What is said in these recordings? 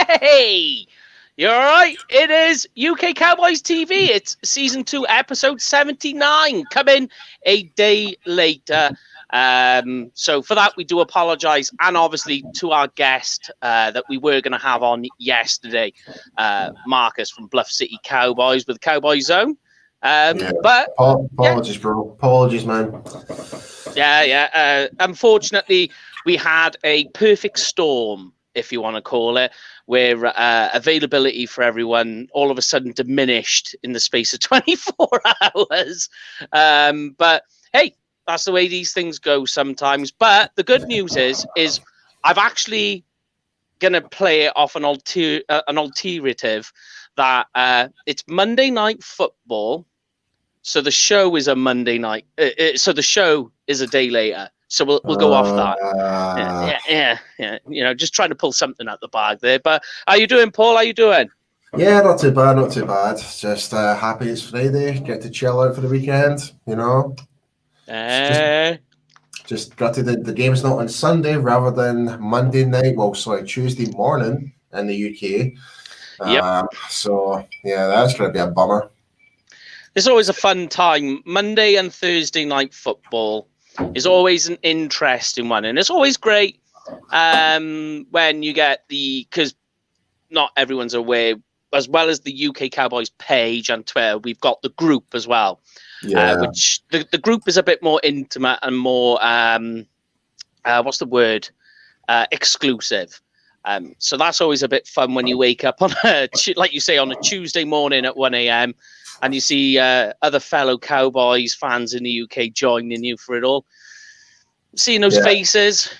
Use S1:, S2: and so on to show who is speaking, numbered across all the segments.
S1: Hey, you all right? It is UK Cowboys TV. It's season 2, episode 79, coming a day later. So for that, we do apologise, and obviously to our guest that we were going to have on yesterday, Marcus from Bluff City Cowboys with Cowboy Zone. But
S2: apologies, bro. Apologies, man.
S1: Unfortunately, we had a perfect storm, if you want to call it, where availability for everyone all of a sudden diminished in the space of 24 hours. But hey, that's the way these things go sometimes. But the good news is I've actually going to play it off an alternative that it's Monday Night Football. So the show is a Monday night. So the show is a day later. So we'll go off that. Yeah. You know, just trying to pull something out the bag there. But how you doing, Paul? How you doing?
S2: Yeah, not too bad. Just happy it's Friday. Get to chill out for the weekend, you know. Just gutted that the game's not on Sunday rather than Monday night. Well, sorry, Tuesday morning in the UK.
S1: Yep.
S2: So, yeah, that's going to be a bummer.
S1: It's always a fun time. Monday and Thursday night football is always an interesting one. And it's always great when you get because not everyone's aware, as well as the UK Cowboys page on Twitter, we've got the group as well.
S2: Yeah.
S1: Which the group is a bit more intimate and more, what's the word? Exclusive. So that's always a bit fun when you wake up on like you say, on a Tuesday morning at 1 a.m. and you see other fellow Cowboys fans in the UK joining you for it all. Seeing those faces.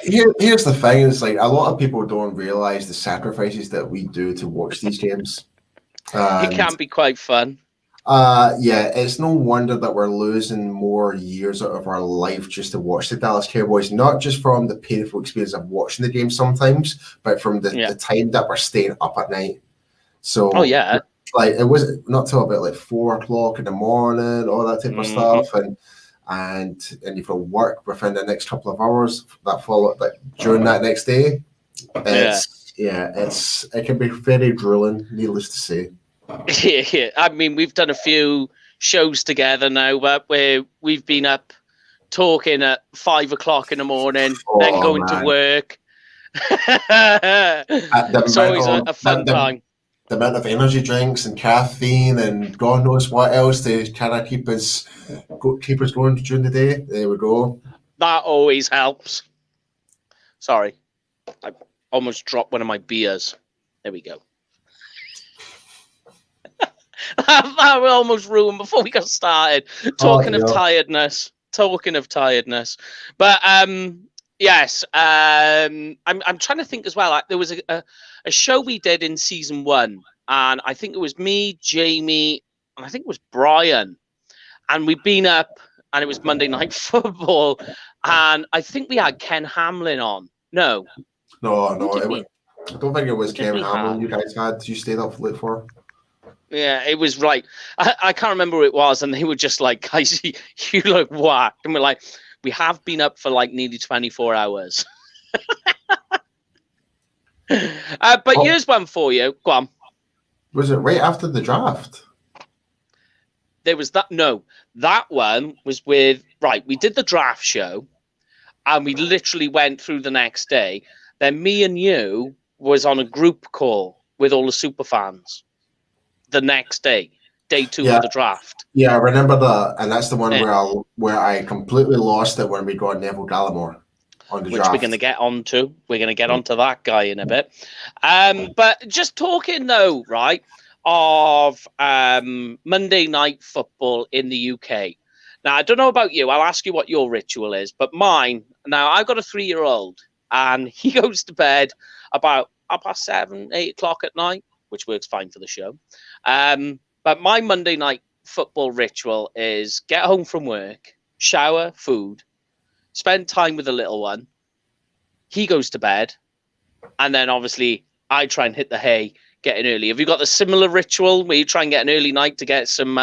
S2: Here's the thing: it's like a lot of people don't realize the sacrifices that we do to watch these games.
S1: It can be quite fun.
S2: It's no wonder that we're losing more years out of our life just to watch the Dallas Cowboys, not just from the painful experience of watching the game sometimes, but from the time that we're staying up at night. So, like it was not till about like 4 o'clock in the morning, all that type of stuff, and you've got work within the next couple of hours that follow, like during that next day. It can be very drooling, needless to say.
S1: Yeah. I mean, we've done a few shows together now, but where we've been up talking at 5 o'clock in the morning, then going to work. It's always a fun time.
S2: The amount of energy drinks and caffeine and God knows what else to kind of keep us going during the day. There we go.
S1: That always helps. Sorry, I almost dropped one of my beers. There we go. That we almost ruined before we got started. Talking of tiredness. But yes, I'm trying to think as well. There was a show we did in season 1, and I think it was me, Jamie, and I think it was Brian, and we'd been up, and it was Monday Night Football, and I think we had Ken Hamlin on. No.
S2: I don't think it was Ken Hamlin. You guys had. You stayed up late for.
S1: Yeah, it was right. I can't remember who it was, and they were just like, guys, you look whacked. And we're like, we have been up for like nearly 24 hours. But here's one for you. Go on.
S2: Was it right after the draft?
S1: There was that. No, that one was with, we did the draft show, and we literally went through the next day. Then me and you was on a group call with all the super fans. The next day, day 2 of the draft.
S2: Yeah, I remember that, and that's the one where I completely lost it when we got Neville Gallimore on the draft.
S1: Which we're going to get onto. We're going to get onto that guy in a bit. But just talking though, of Monday Night Football in the UK. Now, I don't know about you. I'll ask you what your ritual is, but mine. Now, I've got a 3-year-old, and he goes to bed about 7, 8 o'clock at night, which works fine for the show. But my Monday Night Football ritual is get home from work, shower, food, spend time with the little one. He goes to bed, and then obviously I try and hit the hay, getting early. Have you got a similar ritual where you try and get an early night to get some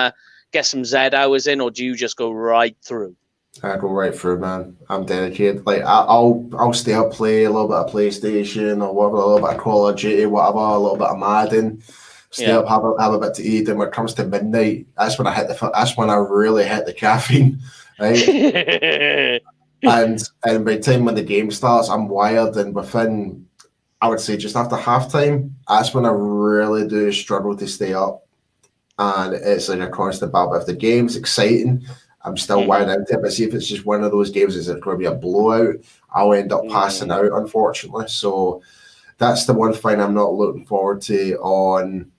S1: Z hours in, or do you just go right through?
S2: I go right through, man. I'm dedicated. Like I'll stay up, play a little bit of PlayStation or whatever, a little bit of Call of Duty, whatever, a little bit of Madden. Stay up, have a bit to eat. And when it comes to midnight, that's when that's when I really hit the caffeine, right? and by the time when the game starts, I'm wired, and within, I would say, just after halftime, that's when I really do struggle to stay up. And it's like a constant battle. If the game's exciting, I'm still wired into it. But see, if it's just one of those games, is it going to be a blowout? I'll end up passing out, unfortunately. So that's the one thing I'm not looking forward to on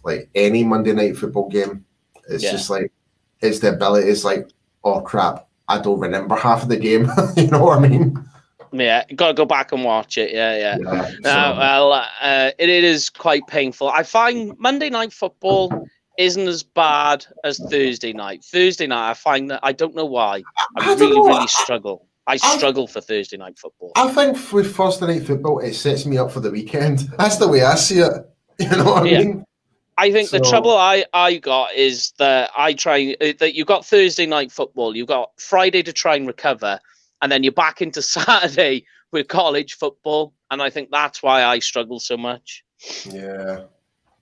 S2: like any Monday night football game. It's just like, it's the ability. It's like, oh crap, I don't remember half of the game. You know what I mean?
S1: Yeah, got to go back and watch it. Yeah. It is quite painful. I find Monday night football isn't as bad as Thursday night. Thursday night, I find that, I don't know why, I really struggle. I struggle for Thursday night football.
S2: I think with Thursday night football, it sets me up for the weekend. That's the way I see it. You know what I mean?
S1: I think the trouble I got is that you got Thursday night football, you got Friday to try and recover, and then you're back into Saturday with college football, and I think that's why I struggle so much.
S2: Yeah.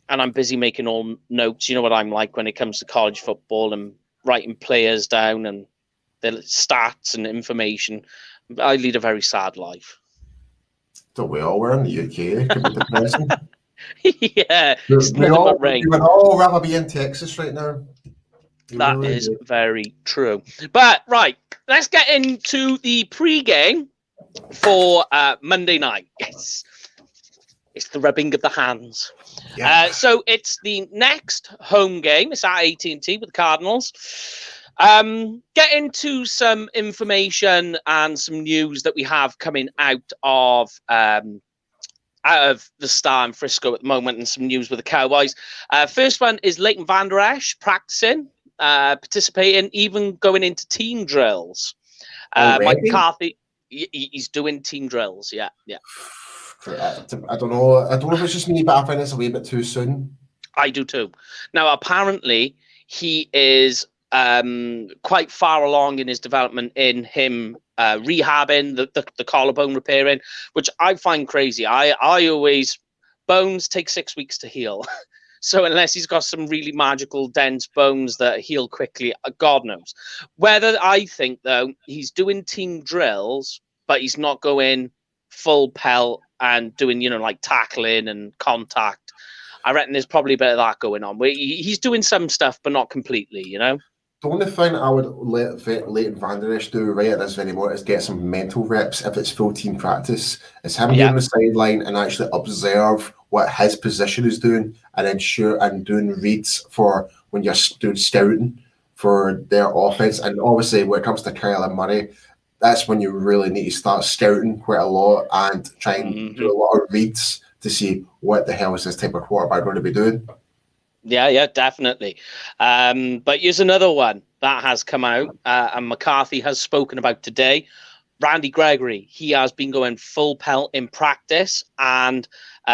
S1: And I'm busy making all notes. You know what I'm like when it comes to college football and writing players down and their stats and information. I lead a very sad life.
S2: Don't we all? We're in the UK. It could be depressing.
S1: Yeah.
S2: We would all rather be in Texas right now.
S1: That really is very true. But, right, let's get into the pre-game for Monday night. Yes. It's the rubbing of the hands. Yeah. So it's the next home game. It's at AT&T with the Cardinals. Get into some information and some news that we have coming out of the Star in Frisco at the moment, and some news with the Cowboys. First one is Leighton Vander Esch practicing, participating, even going into team drills. Mike McCarthy, he's doing team drills. Yeah.
S2: I don't know. I don't know if it's just me, but I find it's a wee bit too soon.
S1: I do too. Now, apparently, he is quite far along in his development in him rehabbing the collarbone repairing, which I find crazy. I always, bones take 6 weeks to heal. So unless he's got some really magical dense bones that heal quickly, God knows. Whether I think, though, he's doing team drills, but he's not going full pelt and doing, like tackling and contact. I reckon there's probably a bit of that going on. He's doing some stuff, but not completely, The
S2: only thing I would let Leighton Vander Esch do right at this very moment is get some mental reps if it's full team practice. It's him being on the sideline and actually observe what his position is doing, and ensure and doing reads for when you're doing scouting for their offense. And obviously, when it comes to Kyler Murray, that's when you really need to start scouting quite a lot and try and do a lot of reads to see what the hell is this type of quarterback going to be doing.
S1: Yeah, definitely. But here's another one that has come out, and McCarthy has spoken about today. Randy Gregory, he has been going full pelt in practice, and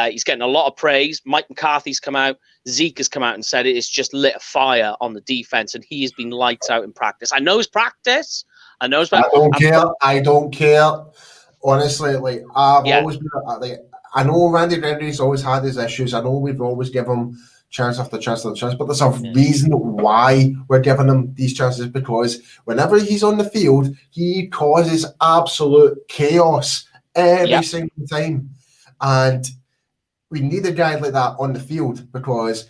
S1: he's getting a lot of praise. Mike McCarthy's come out. Zeke has come out and said it's just lit a fire on the defense, and he has been lights out in practice. I know it's practice. I
S2: don't care. Honestly, I've always been I know Randy Gregory's always had his issues. I know we've always given him chance after chance after chance, but there's a reason why we're giving him these chances, because whenever he's on the field, he causes absolute chaos every single time. And we need a guy like that on the field, because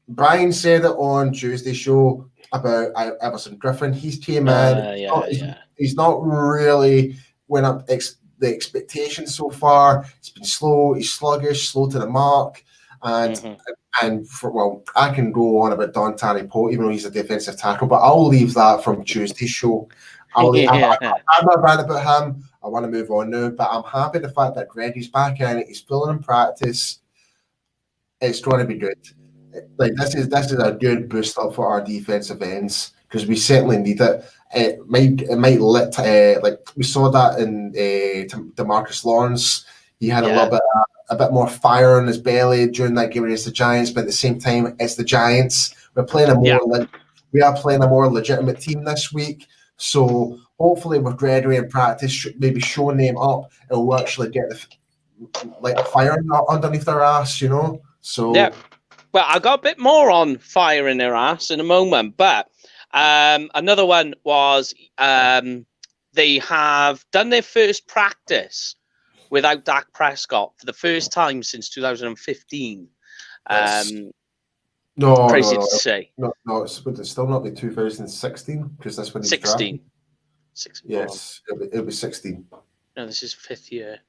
S2: Brian said it on Tuesday's show about Everson Griffin. He's came in. He's not really went up the expectations so far. It's been slow. He's sluggish, slow to the mark, and I can go on about Don Poe, even though he's a defensive tackle, but I'll leave that from Tuesday's show. I'm not bad about him. I want to move on now, but I'm happy the fact that Gregory's back in. He's full in practice. It's going to be good. This is a good booster for our defensive ends, because we certainly need it. It might lit we saw that in DeMarcus Lawrence. He had a bit more fire in his belly during that game against the Giants, but at the same time, it's the Giants. We are playing a more legitimate team this week, so hopefully with Gregory in practice, maybe showing them up, it'll actually get a fire underneath their ass, So
S1: yeah. Well, I got a bit more on fire in their ass in a moment, but another one was they have done their first practice without Dak Prescott for the first time since 2015. Crazy to say.
S2: No, would it still not be 2016? Because that's when he was
S1: 16.
S2: drafted. Yes, it was 16.
S1: No, this is 5th year.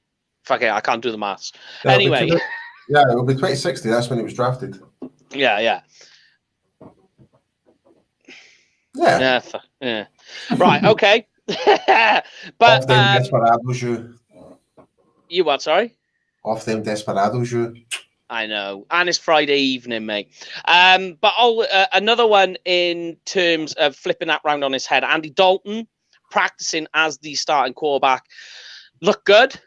S1: Fuck it, I can't do the maths.
S2: Yeah,
S1: anyway.
S2: It will be 2060. That's when he was drafted.
S1: Yeah. Right, okay. But you what, sorry?
S2: Off them desperados, you.
S1: I know, and it's Friday evening, mate. But another one in terms of flipping that round on his head. Andy Dalton practicing as the starting quarterback looked good,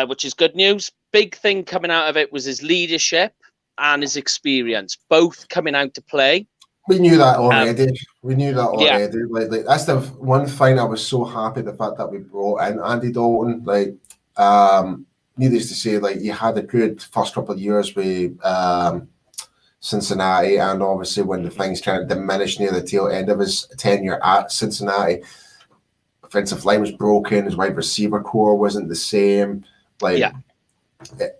S1: which is good news. Big thing coming out of it was his leadership and his experience, both coming out to play.
S2: We knew that already. Yeah. Like that's the one thing I was so happy the fact that we brought in Andy Dalton. Needless to say, he had a good first couple of years with Cincinnati, and obviously when the things kind of diminished near the tail end of his tenure at Cincinnati, offensive line was broken, his wide receiver core wasn't the same,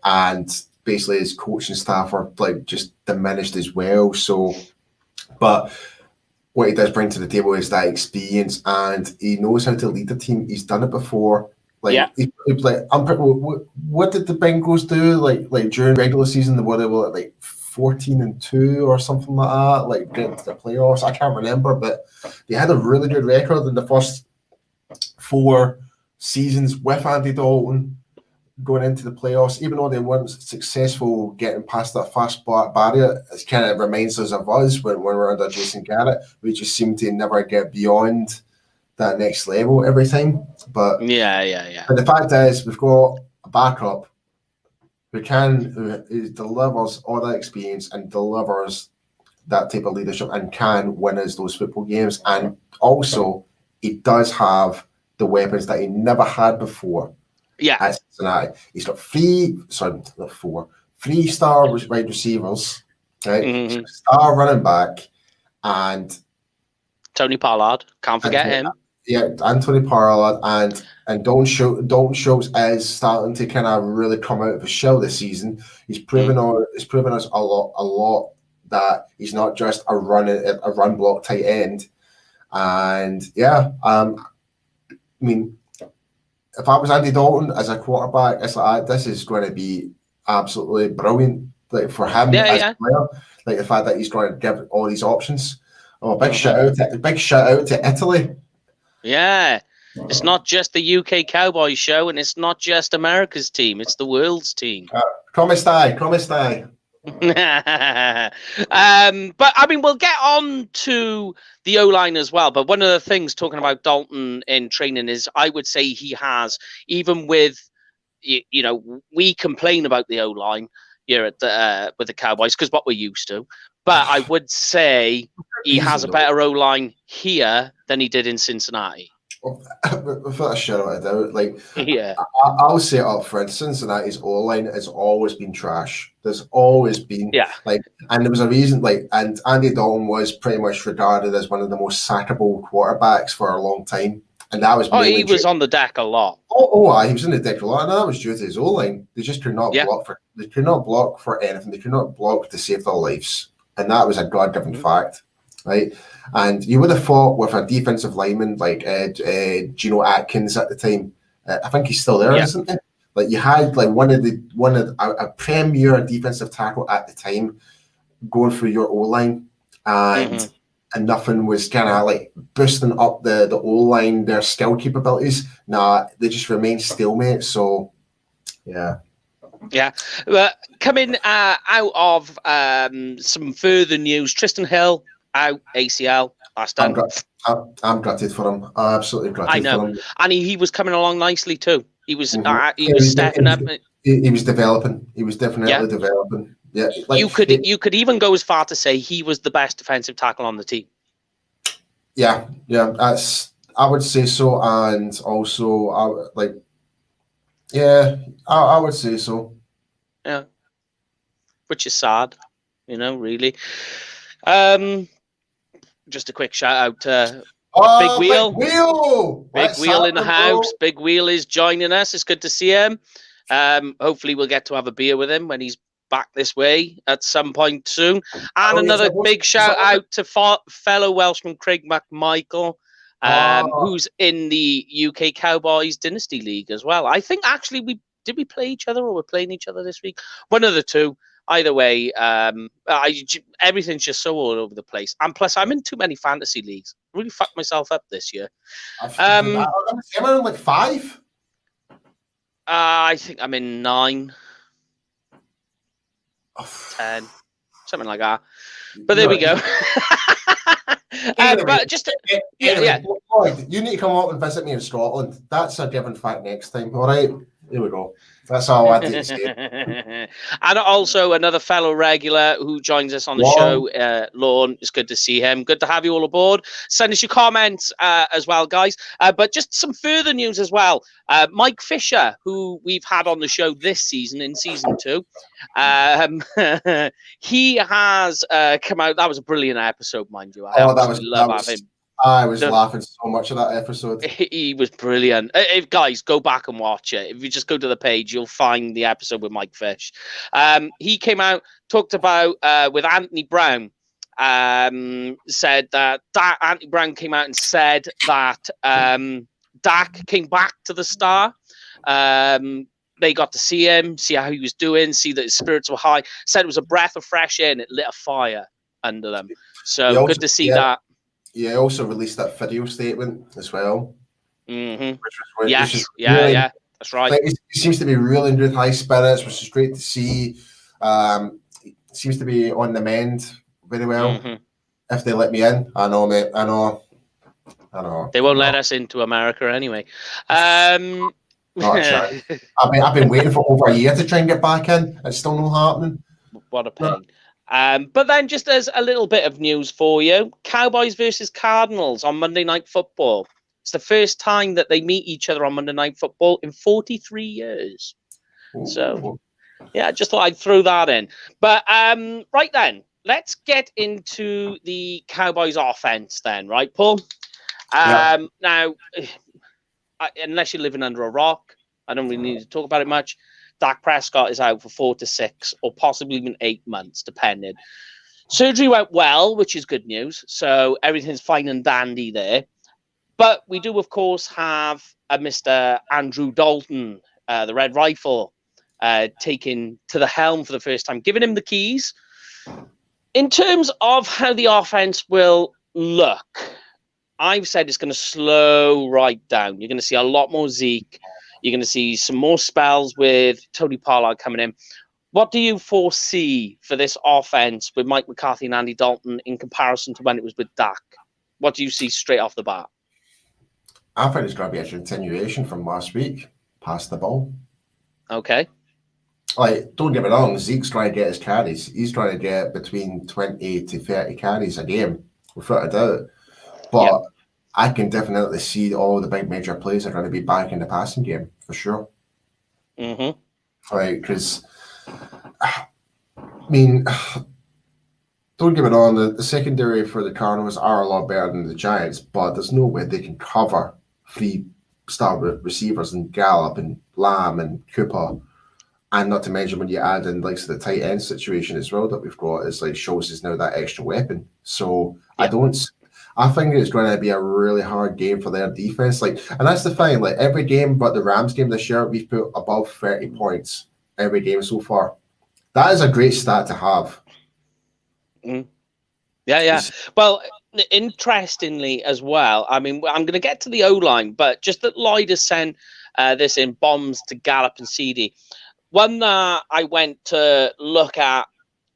S2: and basically his coaching staff are just diminished as well. So, but what he does bring to the table is that experience, and he knows how to lead the team. He's done it before. What did the Bengals do? During regular season, they were 14-2 or something like that. Getting to the playoffs, I can't remember, but they had a really good record in the first 4 seasons with Andy Dalton going into the playoffs. Even though they weren't successful getting past that fast barrier, it kind of reminds us of us when we're under Jason Garrett. We just seem to never get beyond that next level every time. But But the fact is, we've got a backup who delivers all that experience and delivers that type of leadership and can win us those football games. And also, he does have the weapons that he never had before.
S1: Yeah,
S2: at Cincinnati. He's got 3-star wide receivers, right?
S1: Mm-hmm.
S2: Star running back, and
S1: Tony Pollard. Can't forget him.
S2: Yeah, Anthony Pollard and Dalton Schultz is starting to kind of really come out of his shell this season. He's proven us a lot that he's not just a run block tight end. And I mean, if I was Andy Dalton as a quarterback, it's this is going to be absolutely brilliant for him as a player. The fact that he's going to give all these options. Oh, big shout out to Italy.
S1: Yeah, it's not just the UK Cowboys show, and it's not just America's team; it's the world's team.
S2: Come stai.
S1: But I mean, we'll get on to the O-line as well. But one of the things talking about Dalton in training is, I would say he has, even with, we complain about the O-line here at with the Cowboys because what we're used to. But I would say he has a better O-line here than he did in Cincinnati.
S2: Without a shadow of a doubt, I'll say it up front, Cincinnati's O-line has always been trash. There's always been and there was a reason, and Andy Dalton was pretty much regarded as one of the most sackable quarterbacks for a long time, and that was
S1: he was on the deck a lot.
S2: He was on the deck a lot, and that was due to his O-line. They just could not block for. They could not block for anything. They could not block to save their lives, and that was a God-given fact. Right, and you would have thought with a defensive lineman like Geno Atkins at the time. I think he's still there, isn't he? You had a premier defensive tackle at the time going through your O-line, and nothing was kind of boosting up the O-line, their skill capabilities. Nah, they just remained stalemate. So, yeah.
S1: Yeah, coming out of some further news, Tristan Hill. Out ACL last time.
S2: I'm gutted for him. Absolutely gutted. I know, for him.
S1: And he was coming along nicely too. He was stepping up.
S2: He was developing. He was definitely developing. Yeah,
S1: you could even go as far to say he was the best defensive tackle on the team.
S2: Yeah, that's I would say so, and also yeah, I would say so.
S1: Yeah, which is sad, really. Just a quick shout out to Big
S2: Oh, Big
S1: Wheel.
S2: Wheel!
S1: Big
S2: What's
S1: Wheel in the
S2: happening, bro?
S1: house. Big Wheel is joining us. It's good to see him. Hopefully, we'll get to have a beer with him when he's back this way at some point soon. And
S2: Oh, yes,
S1: another big shout out to fellow Welshman Craig McMichael,
S2: oh,
S1: who's in the UK Cowboys Dynasty League as well. I think actually we play each other or we're playing each other this week? One of the two. Either way, everything's just so all over the place. And plus, I'm in too many fantasy leagues. I really fucked myself up this year.
S2: I'm in like 5.
S1: I think I'm in 9, 10, something like that. But there we go.
S2: Anyway,
S1: but just yeah.
S2: Boyd, you need to come up and visit me in Scotland. That's a given fact next time. All right, here we go. That's all I did to say.
S1: And also another fellow regular who joins us on the show, Lorne. It's good to see him. Good to have you all aboard. Send us your comments as well, guys. But just some further news as well. Mike Fisher, who we've had on the show this season, in season 2, he has come out. That was a brilliant episode, mind you. I
S2: was laughing so much at that episode.
S1: He was brilliant. If guys go back and watch it, if you just go to the page, you'll find the episode with Mike Fish. He came out, talked about with Anthony Brown. Said that Anthony Brown came out and said that Dak came back to the Star. They got to see him, see how he was doing, see that his spirits were high. Said it was a breath of fresh air and it lit a fire under them. So good to see that.
S2: Yeah, he also released that video statement as well.
S1: Mm-hmm.
S2: Yeah,
S1: that's right.
S2: He seems to be really in good high spirits, which is great to see. Seems to be on the mend very well. Mm-hmm. If they let me in, I know, mate. I know.
S1: They won't let us into America anyway.
S2: Not a chance. I've been waiting for over a year to try and get back in. It's still not happening.
S1: What a pain. But then just as a little bit of news for you, Cowboys versus Cardinals on Monday Night Football. It's the first time that they meet each other on Monday Night Football in 43 years. So, yeah, I just thought I'd throw that in. But right then, let's get into the Cowboys offense then, right, Paul? Now, unless you're living under a rock, I don't really need to talk about it much. Dak Prescott is out for 4 to 6 or possibly even 8 months, depending. Surgery went well, which is good news. So everything's fine and dandy there. But we do, of course, have a Mr. Andrew Dalton, the Red Rifle, taken to the helm for the first time, giving him the keys. In terms of how the offense will look, I've said it's going to slow right down. You're going to see a lot more Zeke. You're going to see some more spells with Tony Pollard coming in. What do you foresee for this offense with Mike McCarthy and Andy Dalton in comparison to when it was with Dak? What do you see straight off the bat?
S2: I think it's going to be a continuation from last week. Pass the ball.
S1: Okay.
S2: Like, don't get me wrong, Zeke's trying to get his carries. He's trying to get between 20 to 30 carries a game, without a doubt. But I can definitely see all the big major plays are going to be back in the passing game, for sure.
S1: Mm-hmm.
S2: Because, I mean, don't get me wrong, the secondary for the Cardinals are a lot better than the Giants, but there's no way they can cover 3-star receivers and Gallup and Lamb and Cooper. And not to mention when you add in like the tight end situation as well that we've got, it's like Schultz is now that extra weapon. So I think it's going to be a really hard game for their defense. And that's the thing. Like every game but the Rams game this year, we've put above 30 points every game so far. That is a great stat to have.
S1: Mm. Yeah. Well, interestingly as well, I mean, I'm going to get to the O-line, but just that Lloyd has sent this in bombs to Gallup and CD. One that I went to look at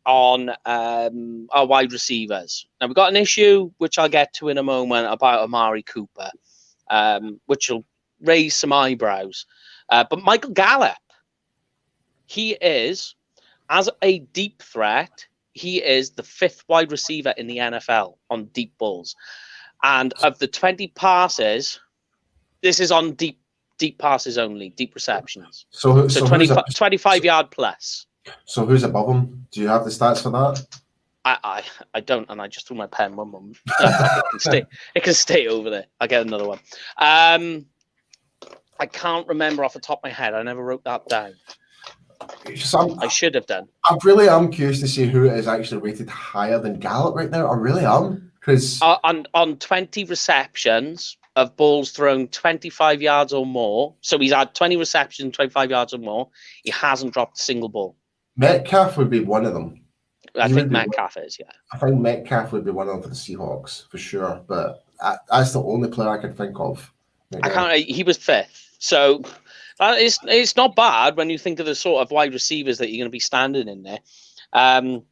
S1: on our wide receivers. Now, we've got an issue, which I'll get to in a moment, about Amari Cooper, which will raise some eyebrows. But Michael Gallup, he is, as a deep threat, he is the 5th wide receiver in the NFL on deep balls. And of the 20 passes, this is on deep passes only, deep receptions. So 25 yard plus.
S2: So who's above him? Do you have the stats for that?
S1: I don't, and I just threw my pen. One moment. It can stay over there. I'll get another one. I can't remember off the top of my head. I never wrote that down. I should have done.
S2: I really am curious to see who is actually rated higher than Gallup right now. I really am, because
S1: on 20 receptions of balls thrown 25 yards or more. So he's had 20 receptions, 25 yards or more. He hasn't dropped a single ball.
S2: Metcalf would be one of them.
S1: I think Metcalf is, yeah.
S2: I think Metcalf would be one of them for the Seahawks, for sure. But that's the only player I can think of.
S1: He was fifth. So it's not bad when you think of the sort of wide receivers that you're going to be standing in there. But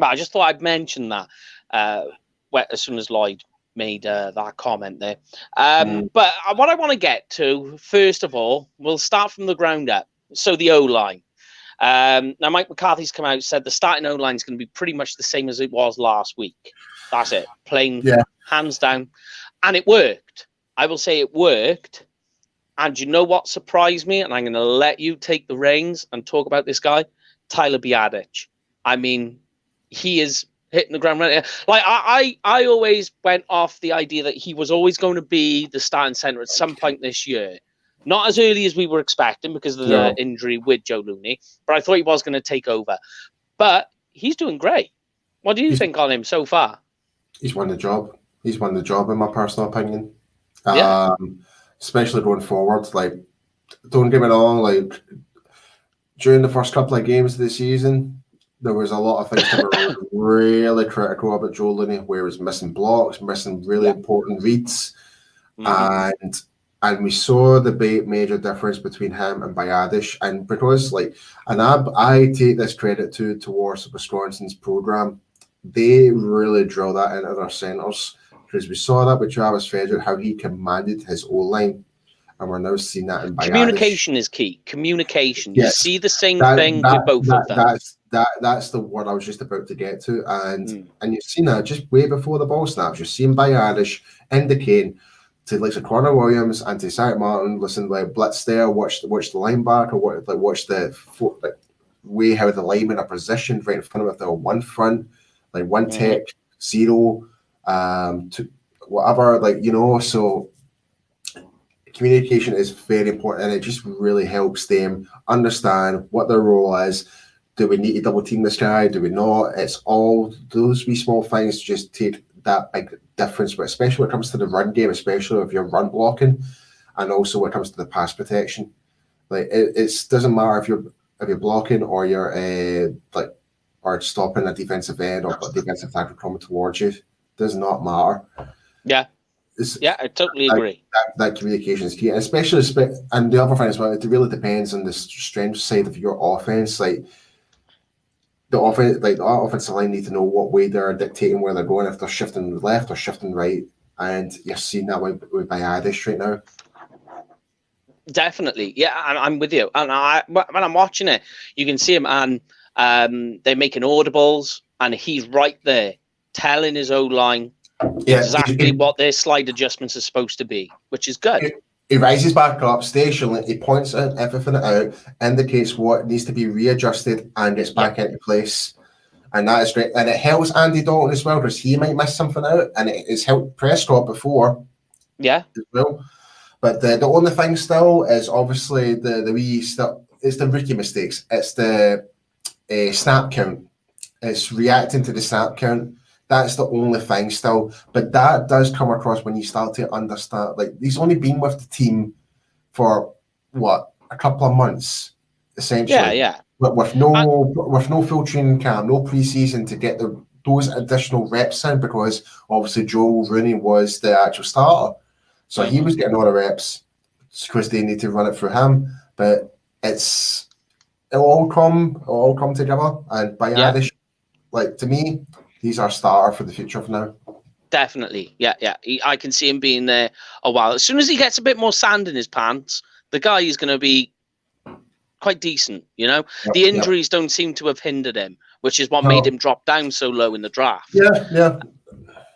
S1: I just thought I'd mention that as soon as Lloyd made that comment there. But what I want to get to, first of all, we'll start from the ground up. So the O-line. Now, Mike McCarthy's come out and said the starting O-line is going to be pretty much the same as it was last week. That's it. Plain, hands down. And it worked. I will say it worked. And you know what surprised me? And I'm going to let you take the reins and talk about this guy, Tyler Biadasz. I mean, he is hitting the ground running. Like, I always went off the idea that he was always going to be the starting center at some point this year. Not as early as we were expecting because of the injury with Joe Looney, but I thought he was going to take over. But he's doing great. What do you think on him so far?
S2: He's won the job. He's won the job, in my personal opinion.
S1: Yeah.
S2: Especially going forward. Like, don't get me wrong, like, during the first couple of games of the season, there was a lot of things that were really critical about Joe Looney, where he was missing blocks, missing really important reads. And we saw the major difference between him and Biadasz. And because, like, and I take this credit towards Wisconsin's program, they really drill that into their centers. Because we saw that with Travis Frederick, how he commanded his O-line. And we're now seeing that in Biadasz.
S1: Communication is key. Communication. You see the same thing with both of them.
S2: That's the word I was just about to get to. And you've seen that just way before the ball snaps. You're seeing Biadasz indicating to like Connor Williams and to Zach Martin, listen, like, blitz there, watch the linebacker, watch the way how the linemen are positioned right in front of their one front, like one tech, zero, to whatever, like, you know. So communication is very important, and it just really helps them understand what their role is. Do we need to double team this guy? Do we not? It's all those wee small things just take that big difference, but especially when it comes to the run game, especially if you're run blocking, and also when it comes to the pass protection. Like, it doesn't matter if you're blocking or you're or stopping a defensive end or a defensive tackle coming towards you. It does not matter.
S1: Yeah. I totally agree.
S2: That communication is key, and especially, and the other thing as well, it really depends on the strength side of your offense. Like, the offensive line need to know what way they're dictating where they're going, if they're shifting left or shifting right, and you're seeing that with Biadasz right now.
S1: Definitely, yeah, I'm with you. And when I'm watching it, you can see him, and they're making audibles, and he's right there telling his O-line exactly what their slide adjustments are supposed to be, which is good.
S2: He rises back up, stationary, he points everything out, indicates what needs to be readjusted, and gets back into place. And that is great. And it helps Andy Dalton as well, because he might miss something out, and it's helped Prescott before.
S1: Yeah.
S2: As well. But the only thing still is obviously the wee stuff. It's the rookie mistakes. It's the snap count. It's reacting to the snap count. That's the only thing still. But that does come across when you start to understand. Like, he's only been with the team for a couple of months, essentially.
S1: Yeah.
S2: But with no full training camp, no preseason to get those additional reps in, because obviously Joe Rooney was the actual starter. So he was getting all the reps because they need to run it through him. But it'll all come together. And Biadasz, like, to me, he's our starter for the future for now.
S1: Definitely, yeah. I can see him being there a while. As soon as he gets a bit more sand in his pants, the guy is going to be quite decent, you know? The injuries don't seem to have hindered him, which is what made him drop down so low in the draft.
S2: Yeah.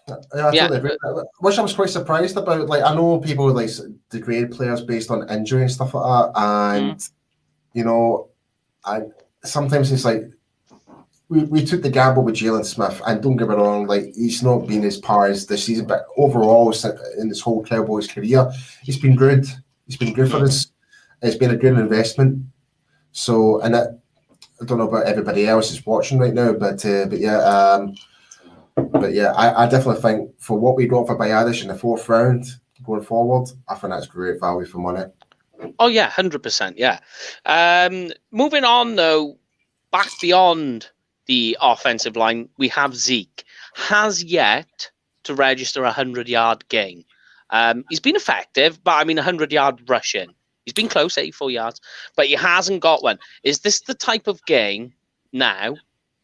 S2: I totally agree. Which I was quite surprised about. Like, I know people like degrade players based on injury and stuff like that, and you know, sometimes it's like we took the gamble with Jalen Smith, and don't get me wrong, like he's not been as par as this season, but overall in this whole Cowboys career, he's been good. He's been good for us. It's been a good investment. So, and I don't know about everybody else is watching right now, but yeah. But yeah, I definitely think for what we got for Bayadish in the 4th round going forward, I think that's great value for money.
S1: Oh yeah, 100%. Yeah. Moving on though, back beyond the offensive line, we have Zeke. Has yet to register a 100-yard game. He's been effective, but I mean 100-yard rushing. He's been close, 84 yards, but he hasn't got one. Is this the type of game now,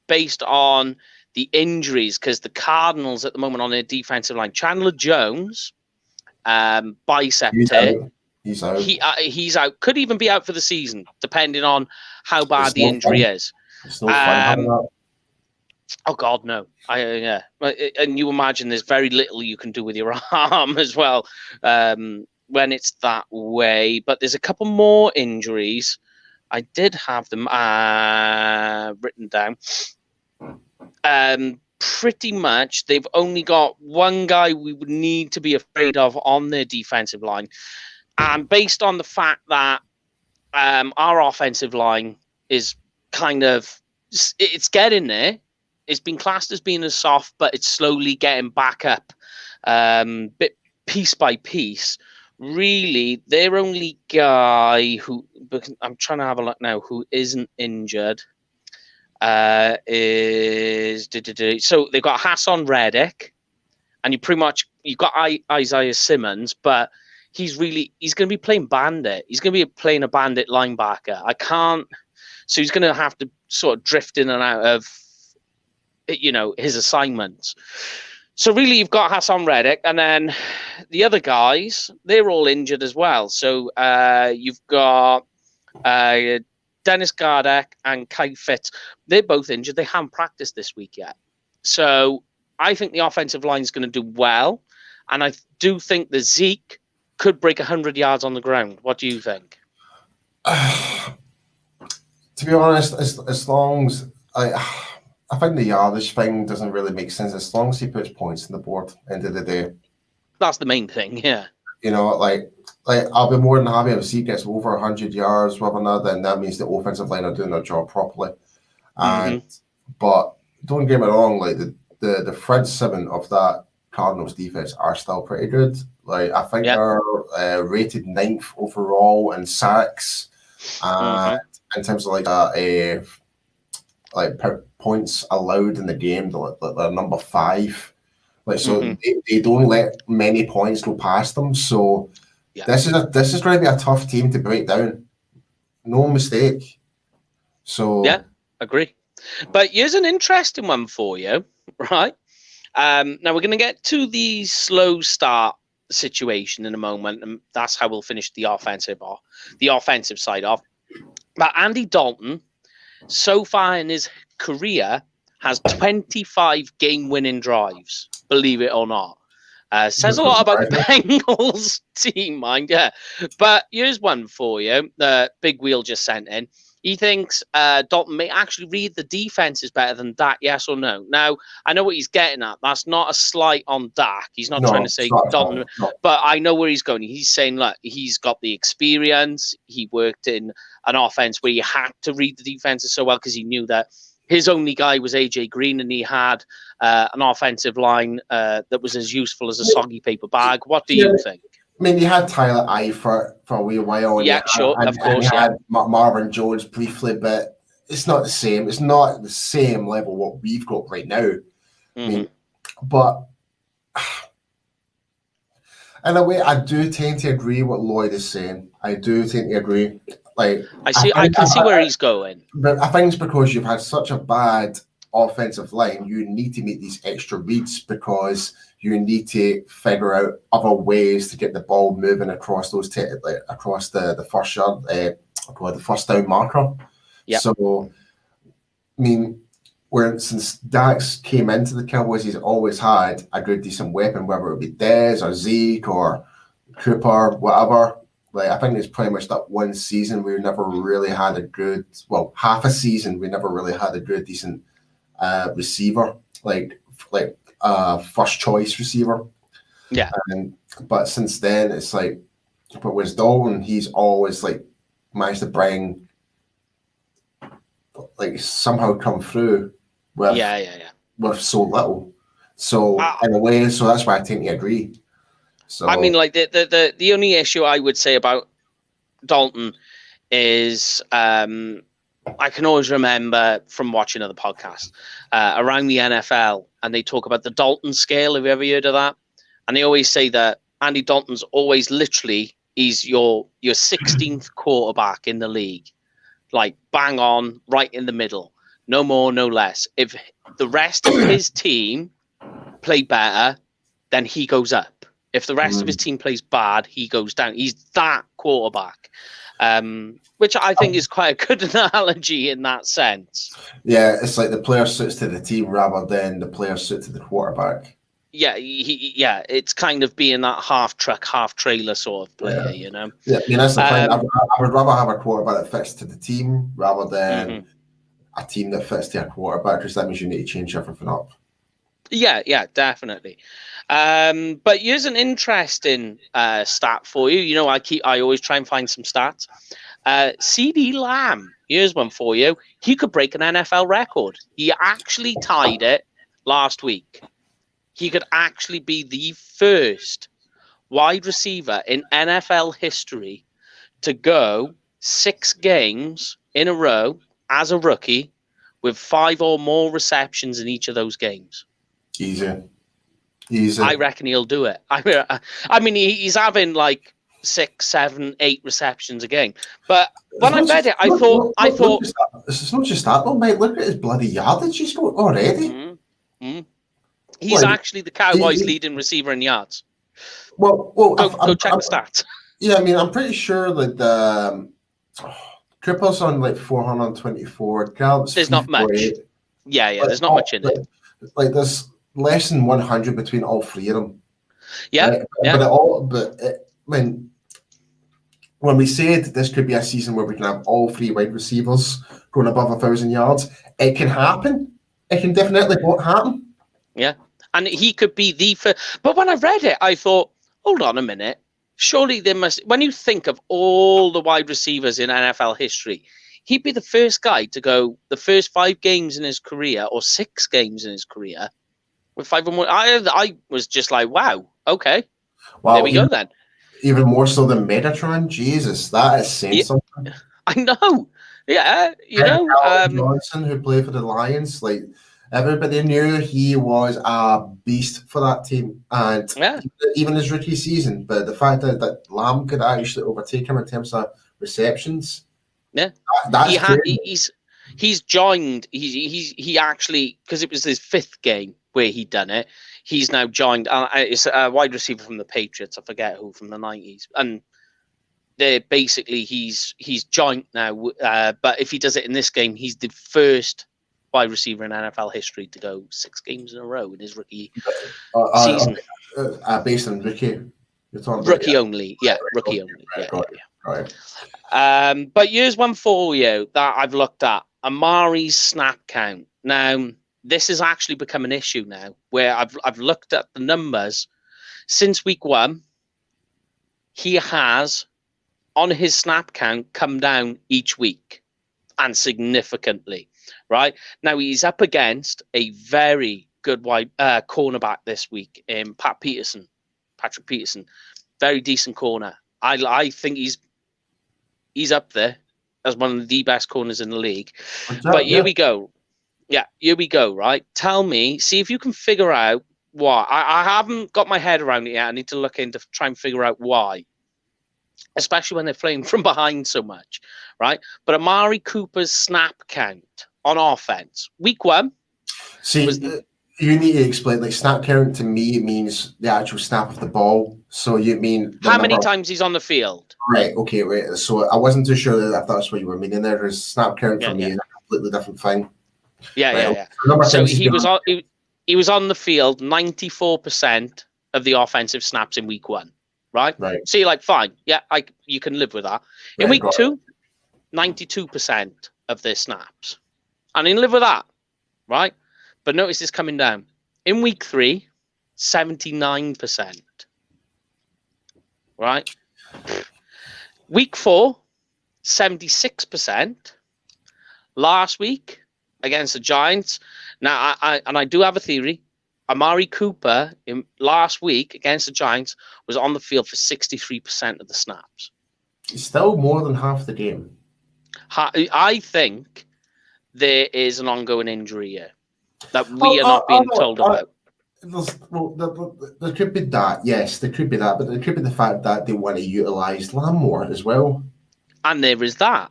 S1: based on the injuries, because the Cardinals at the moment on their defensive line, Chandler Jones, bicep tear.
S2: He's out.
S1: He's out. Could even be out for the season, depending on how bad the injury is.
S2: It's no fun having that.
S1: Oh God, no! Yeah, and you imagine there's very little you can do with your arm as well when it's that way. But there's a couple more injuries. I did have them written down. Pretty much they've only got one guy we would need to be afraid of on their defensive line, and based on the fact that our offensive line is kind of, it's getting there. It's been classed as being a soft, but it's slowly getting back up, bit piece by piece. Really, their only guy who, I'm trying to have a look now, who isn't injured is so they've got Hassan Reddick, and you've got Isaiah Simmons, but he's going to be playing bandit. He's going to be playing a bandit linebacker. So he's going to have to sort of drift in and out of his assignments. So really, you've got Hassan Reddick, and then the other guys, they're all injured as well. So you've got Dennis Gardeck and Kai Fitz. They're both injured. They haven't practiced this week yet. So I think the offensive line is going to do well, and I do think the Zeke could break 100 yards on the ground. What do you think?
S2: To be honest, as long as I think the yardage thing doesn't really make sense as long as he puts points on the board. End of the day,
S1: that's the main thing. Yeah,
S2: like I'll be more than happy if Zeke gets over 100 yards, whether or not, then that means the offensive line are doing their job properly. And but don't get me wrong, like the front seven of that Cardinals defense are still pretty good. Like I think they're rated 9th overall in sacks, and in terms of points allowed in the game, they're number 5. Like so, they don't let many points go past them. So this is going to be a tough team to break down. No mistake. So
S1: yeah, agree. But here's an interesting one for you, right? Now we're going to get to the slow start situation in a moment, and that's how we'll finish the offensive side off. But Andy Dalton, so far in his career, has 25 game-winning drives, believe it or not. Says a lot about the Bengals team, mind, yeah. But here's one for you. Big Wheel just sent in. He thinks Dalton may actually read the defenses better than Dak, yes or no? Now, I know what he's getting at. That's not a slight on Dak. He's not trying to say Dalton, but I know where he's going. He's saying, look, he's got the experience. He worked in an offense where he had to read the defenses so well because he knew that his only guy was AJ Green, and he had an offensive line that was as useful as a soggy paper bag. What do you think?
S2: I mean, you had Tyler Eifert for a wee while.
S1: Yeah, sure, of course.
S2: You had Marvin Jones briefly, but it's not the same. It's not the same level what we've got right now. I mean, but in a way, I do tend to agree what Lloyd is saying. I do tend to agree. Like
S1: I can see where he's going.
S2: But I think it's because you've had such a bad offensive line, you need to make these extra reads because you need to figure out other ways to get the ball moving across those across the first yard, the first down marker.
S1: Yep.
S2: So, I mean, where since Dax came into the Cowboys, he's always had a good, decent weapon, whether it be Dez or Zeke or Cooper, whatever. Like, I think it's pretty much that one season we never really had a good, well, half a season we never really had a good, decent receiver, like first choice receiver.
S1: Yeah.
S2: But since then, it's like, but with Dalton, he's always like managed to bring, like, somehow come through with with so little. So in a way, so that's why I tend to agree. So
S1: I mean, like the only issue I would say about Dalton is I can always remember from watching other podcasts around the NFL, and they talk about the Dalton scale. Have you ever heard of that? And they always say that Andy Dalton's always literally he's your 16th quarterback in the league, like bang on, right in the middle, no more, no less. If the rest of his team play better, then he goes up. If the rest of his team plays bad, he goes down. He's that quarterback, which I think is quite a good analogy in that sense.
S2: Yeah, it's like the player suits to the team rather than the player suit to the quarterback.
S1: Yeah, it's kind of being that half truck, half trailer sort of player, you know.
S2: Yeah, I mean, that's the thing. I would rather have a quarterback that fits to the team rather than a team that fits to a quarterback, because that means you need to change everything up.
S1: Yeah, definitely. But here's an interesting stat for you. You know, I always try and find some stats. CeeDee Lamb, here's one for you. He could break an NFL record. He actually tied it last week. He could actually be the first wide receiver in NFL history to go 6 games in a row as a rookie with 5 or more receptions in each of those games.
S2: Easy.
S1: I reckon he'll do it. I mean, he's having like 6, 7, 8 receptions a game. But when I read it, I thought
S2: it's not just that though, mate. Look at his bloody yardage he's got already.
S1: He's actually the Cowboys' leading receiver in yards.
S2: Well,
S1: go check the stats.
S2: Yeah, I mean, I'm pretty sure that Cooper's on like 424.
S1: There's not much. Yeah, there's not much in it.
S2: Like there's less than 100 between all 3 of them.
S1: Yeah,
S2: right?
S1: yeah.
S2: When we said this could be a season where we can have all 3 wide receivers going above 1,000 yards, it can happen. It can definitely happen.
S1: Yeah, and he could be the first. But when I read it, I thought, hold on a minute. Surely there must. When you think of all the wide receivers in NFL history, he'd be the first guy to go the first 5 games in his career or 6 games in his career with 5 or more. I was just like, wow, okay. Well, there we go then.
S2: Even more so than Metatron. Jesus, that is saying something.
S1: I know. Yeah, you know.
S2: Johnson, who played for the Lions, like everybody knew he was a beast for that team, and even his rookie season. But the fact that Lamb could actually overtake him in terms of receptions,
S1: he's joined. He actually, because it was his 5th game where he'd done it. He's now joined. It's a wide receiver from the Patriots. I forget who, from the 90s, and they're basically he's joined now. But if he does it in this game, he's the first wide receiver in NFL history to go 6 games in a row in his rookie season.
S2: Based on rookie,
S1: rookie only, rookie only. But here's one for you that I've looked at: Amari's snap count. Now, this has actually become an issue now, where I've looked at the numbers since week 1. He has, on his snap count, come down each week, and significantly. Right now, he's up against a very good wide cornerback this week in Patrick Peterson, very decent corner. I think he's up there as one of the best corners in the league. But here we go. Yeah, here we go. Right, tell me, see if you can figure out why. I haven't got my head around it yet. I need to look into try and figure out why, especially when they're playing from behind so much. Right, but Amari Cooper's snap count on offense, week 1.
S2: See, you need to explain. Like, snap count to me means the actual snap of the ball. So you mean
S1: how many times he's on the field?
S2: Right. Okay. Right. So I wasn't too sure if that's what you were meaning there. There's snap count for me is a completely different thing.
S1: Yeah,
S2: Right.
S1: yeah, yeah.
S2: Number of
S1: So
S2: times he's
S1: he
S2: been
S1: was on. He was on the field 94% of the offensive snaps in week 1. Right.
S2: right.
S1: So you're like, fine, yeah, you can live with that. In
S2: Right,
S1: week 2, 92% of their snaps, and you can live with that, right? But notice it's coming down. In week 3, 79%. Right. Week 4, 76%. Last week against the Giants. Now, I do have a theory. Amari Cooper in last week against the Giants was on the field for 63% of the snaps.
S2: It's still more than half the game.
S1: I think there is an ongoing injury here that we are not being told about.
S2: There could be that, yes, there could be that, but there could be the fact that they want to utilise Lamb more as well.
S1: And there is that,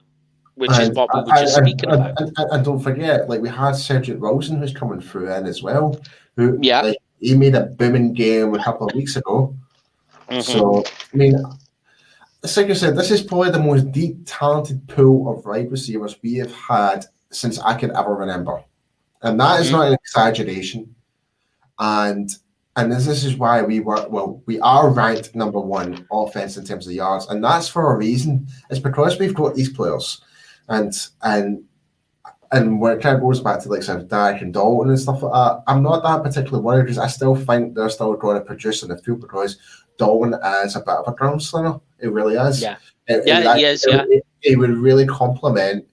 S1: which is what we were just speaking about.
S2: And don't forget, like we had Cedric Wilson who's coming through in as well, who
S1: Yeah.
S2: he made a booming game a couple of weeks ago. Mm-hmm. So I mean, it's like I said, this is probably the most deep, talented pool of wide receivers we have had since I can ever remember, and that is not an exaggeration. And this is why we are ranked number 1 offense in terms of yards, and that's for a reason. It's because we've got these players, and when it kind of goes back to like sort of Dak and Dalton and stuff like that, I'm not that particularly worried because I still think they're still going to produce in the field because Dalton is a bit of a ground slinger. It really is.
S1: Yeah,
S2: he is. It would really complement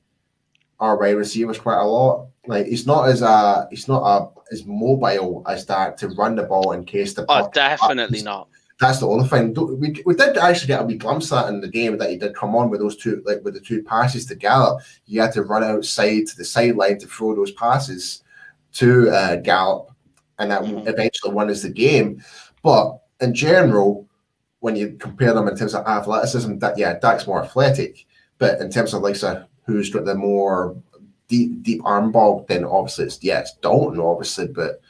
S2: our wide receivers quite a lot. Like he's not as mobile as that to run the ball in case the puck.
S1: Oh, definitely not.
S2: That's the only thing. We did actually get a wee glimpse of that in the game that he did come on with those two, like with the 2 passes to Gallup. You had to run outside to the sideline to throw those passes to Gallup, and that eventually won us the game. But in general, when you compare them in terms of athleticism, Dak's more athletic. But in terms of like who's got the more deep arm ball, then obviously it's Dalton, obviously, but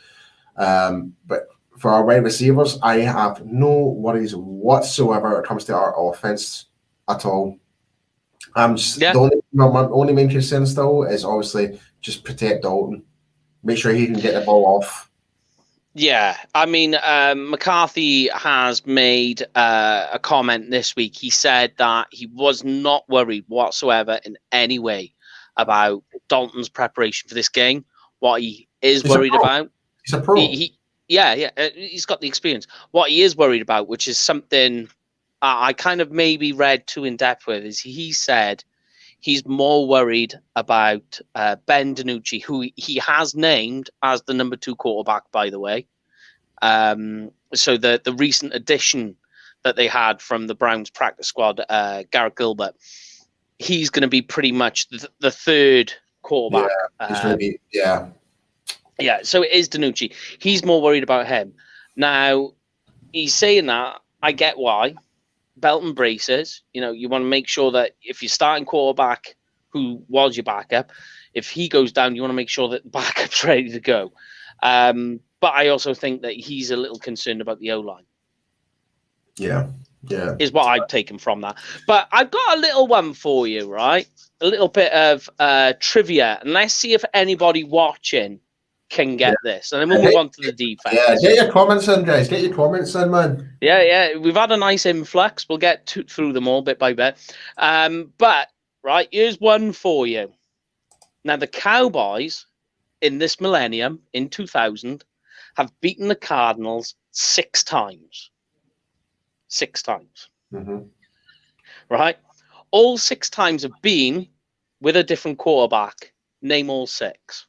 S2: for our wide receivers, I have no worries whatsoever when it comes to our offense at all. My only main concern still is obviously just protect Dalton, make sure he can get the ball off.
S1: Yeah, I mean, McCarthy has made a comment this week. He said that he was not worried whatsoever in any way about Dalton's preparation for this game. What he is worried about,
S2: he's a pro.
S1: He's got the experience. What he is worried about, which is something I kind of maybe read too in depth with, is he said he's more worried about Ben DiNucci, who he has named as the number 2 quarterback, by the way. So the recent addition that they had from the Browns practice squad, Garrett Gilbert, he's going to be pretty much the 3rd quarterback.
S2: Yeah, he's going to be,
S1: Yeah, so it is DiNucci. He's more worried about him. Now, he's saying that. I get why. Belt and braces. You know, you want to make sure that if you're starting quarterback, who was your backup, if he goes down, you want to make sure that the backup's ready to go. But I also think that he's a little concerned about the O-line.
S2: Yeah.
S1: Is what I've taken from that. But I've got a little one for you, right? A little bit of trivia. And let's see if anybody watching can get this. And then we'll move on to the defense.
S2: Yeah, get your comments in, guys. Get your comments in, man.
S1: Yeah. We've had a nice influx. We'll get through them all bit by bit. But, right, here's one for you. Now, the Cowboys in this millennium, in 2000, have beaten the Cardinals 6 times. 6 times.
S2: Mm-hmm.
S1: Right? All 6 times have been with a different quarterback. Name all 6.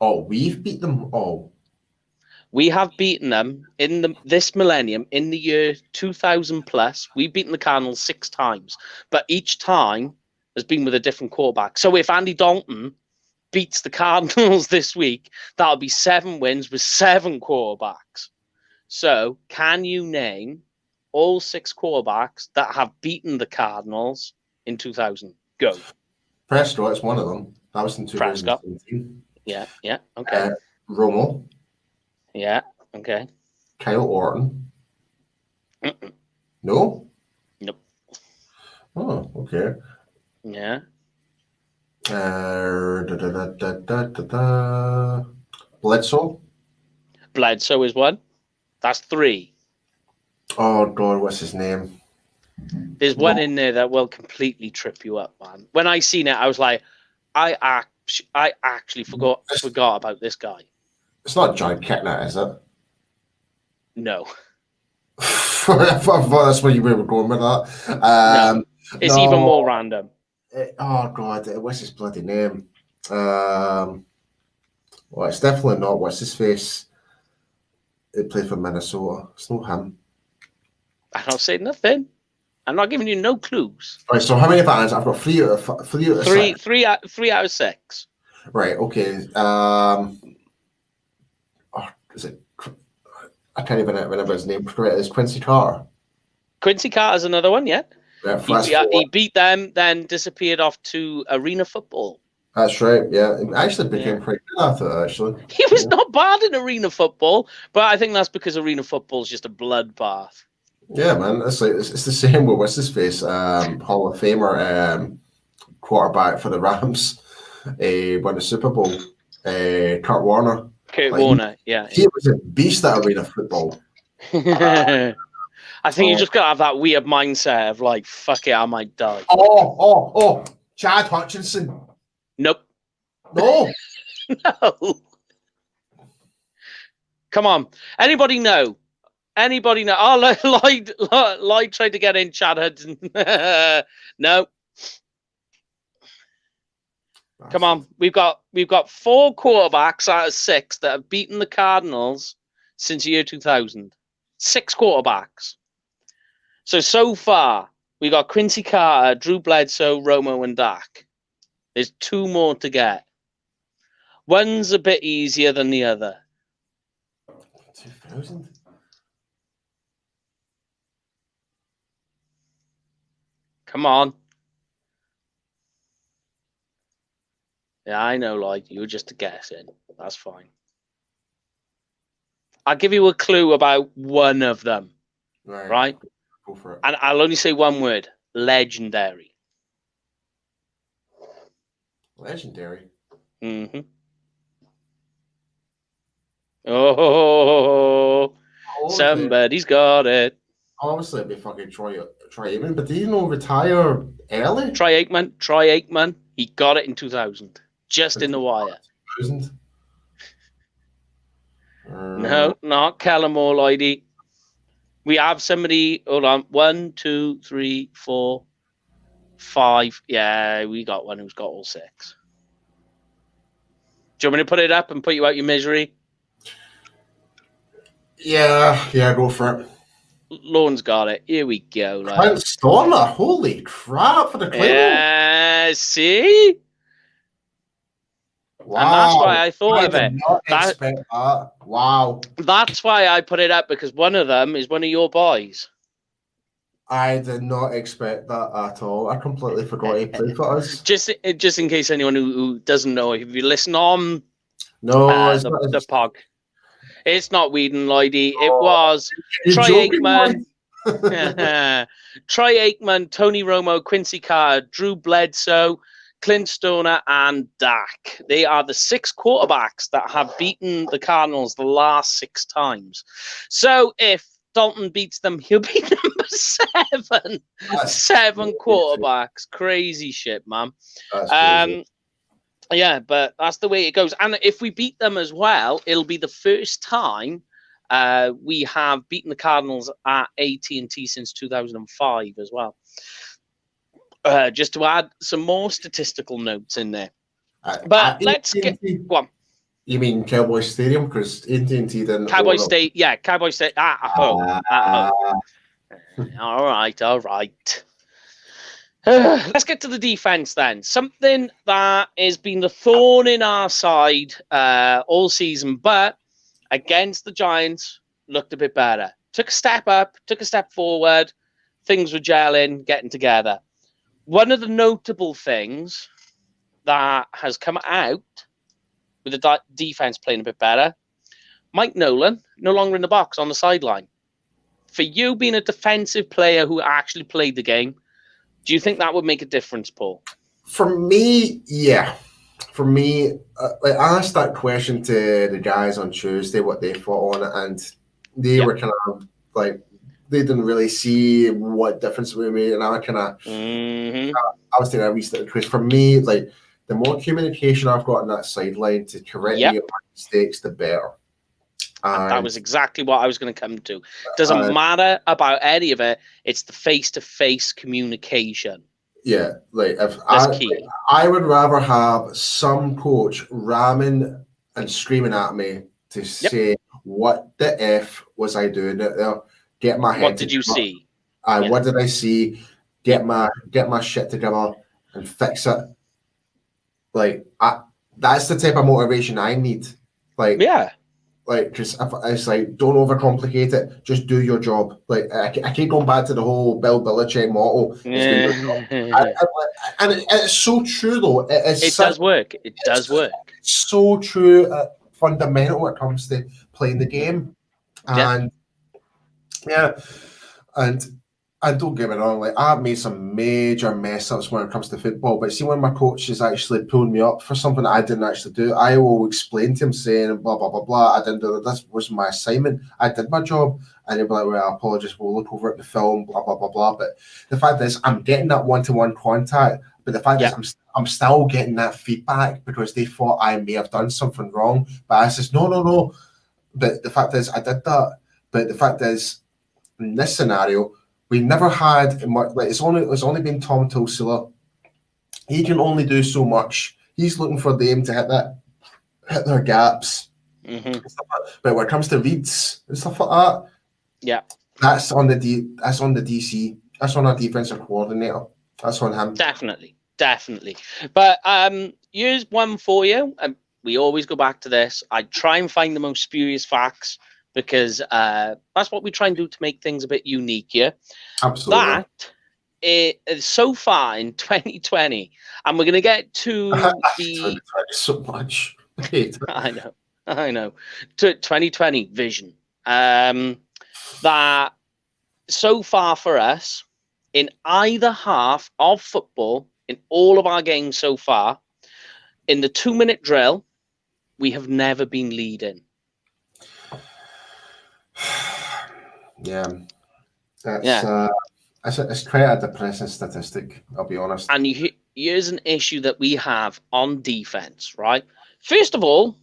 S2: Oh, we've beat them all.
S1: We have beaten them in this millennium, in the year 2000 plus. We've beaten the Cardinals 6 times, but each time has been with a different quarterback. So if Andy Dalton beats the Cardinals this week, that'll be 7 wins with 7 quarterbacks. So can you name all 6 quarterbacks that have beaten the Cardinals in 2000? Go.
S2: Prescott's one of them. That was in 2017.
S1: Yeah, okay.
S2: Romo.
S1: Yeah, okay.
S2: Kyle Orton.
S1: Mm-mm.
S2: No?
S1: Nope.
S2: Oh, okay.
S1: Yeah.
S2: Bledsoe.
S1: Bledsoe is one. That's three.
S2: Oh God, what's his name?
S1: There's one in there that will completely trip you up, man. When I seen it, I was like, I actually forgot about this guy.
S2: It's not John Kitna, is it?
S1: No.
S2: I thought that's where you were going with that.
S1: No. It's even more random.
S2: Oh God, what's his bloody name? Well, it's definitely not. What's his face? He played for Minnesota. It's not him.
S1: I'm not saying nothing. I'm not giving you no clues.
S2: Right. So how many fans? I've got three out of six.
S1: Three out of six.
S2: Right. Okay. Is it? I can't even remember his name. It's Quincy Carter.
S1: Quincy Carter's another one. Yeah.
S2: He
S1: beat them, then disappeared off to arena football.
S2: That's right. Yeah, he actually became pretty good after that. Actually,
S1: he was not bad in arena football, but I think that's because arena football is just a bloodbath.
S2: Yeah, man, it's the same with what's his face, Hall of Famer, quarterback for the Rams, won the Super Bowl, Kurt Warner.
S1: Warner,
S2: he was a beast at arena football.
S1: I think you just got to have that weird mindset of like, fuck it, I might die.
S2: Oh, Chad Hutchinson.
S1: Nope.
S2: No.
S1: No. Come on. Anybody know? Oh, Lloyd tried to get in, Chad Hudson. No. Come on. We've got 4 quarterbacks out of 6 that have beaten the Cardinals since the year 2000. 6 quarterbacks. So far, we got Quincy Carter, Drew Bledsoe, Romo, and Dak. There's 2 more to get. One's a bit easier than the other.
S2: 2000?
S1: Come on. Yeah, I know, Lloyd. You were just a guessing. That's fine. I'll give you a clue about one of them. Right?
S2: Go for it.
S1: And I'll only say one word. Legendary.
S2: Legendary?
S1: Mm-hmm. Oh, somebody's got it.
S2: Obviously, it'd be fucking Troy Aikman, but did he not retire early?
S1: Troy Aikman. He got it in 2000. Just in the wire.
S2: 2000?
S1: No, not Kellen Moore, Lloydie. We have somebody. Hold on. 1, 2, 3, 4, 5. Yeah, we got one who's got all 6. Do you want me to put it up and put you out your misery?
S2: Yeah, go for it.
S1: Lorne's got it. Here we go.
S2: Clint Stormer, holy crap for the Cleveland.
S1: Yeah, see?
S2: Wow.
S1: And that's why I thought of it.
S2: I did not expect that. Wow.
S1: That's why I put it up, because one of them is one of your boys.
S2: I did not expect that at all. I completely forgot he played for us.
S1: Just in case anyone who doesn't know, if you listen on the pod, it's not Whedon, Lloydie. It was Troy Aikman. Troy Aikman, Tony Romo, Quincy Carter, Drew Bledsoe, Clint Stoner, and Dak. They are the 6 quarterbacks that have beaten the Cardinals the last 6 times. So if Dalton beats them, he'll be number 7. 7 quarterbacks. Crazy shit, man.
S2: That's crazy.
S1: Yeah, but that's the way it goes. And if we beat them as well, it'll be the first time we have beaten the Cardinals at AT&T since 2005 as well. Just to add some more statistical notes in there. But let's get... Go on.
S2: You mean Cowboys Stadium? Because AT&T didn't...
S1: Cowboys State, yeah, Cowboys State at home. All right. Let's get to the defense then. Something that has been the thorn in our side all season, but against the Giants, looked a bit better. Took a step up, took a step forward. Things were gelling, getting together. One of the notable things that has come out with the defense playing a bit better, Mike Nolan, no longer in the box, on the sideline. For you being a defensive player who actually played the game, do you think that would make a difference, Paul?
S2: For me, yeah. For me, like I asked that question to the guys on Tuesday, what they thought on it, and they were kind of like they didn't really see what difference it would make, and I kind of I was taking a wee step because for me, like the more communication I've got on that sideline to correct me on my mistakes, the better.
S1: And that was exactly what I was going to come to. Doesn't matter about any of it. It's the face-to-face communication.
S2: Yeah, like if
S1: key.
S2: I would rather have some coach ramming and screaming at me to say what the F was I doing there? Get my head.
S1: What did you see?
S2: What did I see? Get my shit together and fix it. Like that's the type of motivation I need. Like because it's like don't overcomplicate it. Just do your job. Like I keep going back to the whole Bill Belichick motto. And it's so true though.
S1: It does work. It does work.
S2: It's so true. Fundamental when it comes to playing the game. And and don't get me wrong, like I've made some major mess ups when it comes to football, but see when my coach is actually pulling me up for something I didn't actually do, I will explain to him saying blah blah blah blah. I didn't do that. This was my assignment. I did my job, and he'll be like, "Well, I apologize. We'll look over at the film." Blah blah blah blah. But the fact is, I'm getting that one-to-one contact. But the fact is, I'm still getting that feedback because they thought I may have done something wrong. But I says, no. But the fact is, I did that. But the fact is, in this scenario, we never had much. Like it's only been Tom Tulsula. He can only do so much. He's looking for them to hit their gaps. But when it comes to reads and stuff like that, that's on the DC. That's on our defensive coordinator. That's on him.
S1: Definitely. But here's one for you. We always go back to this. I try and find the most spurious facts, because that's what we try and do to make things a bit unique here.
S2: Absolutely.
S1: That is so far in 2020, and we're going to get to the...
S2: so much.
S1: I know. To 2020 vision. That so far for us, in either half of football, in all of our games so far, in the 2-minute drill, we have never been leading.
S2: It's quite a depressing statistic, I'll be honest.
S1: And here's an issue that we have on defense, right? First of all,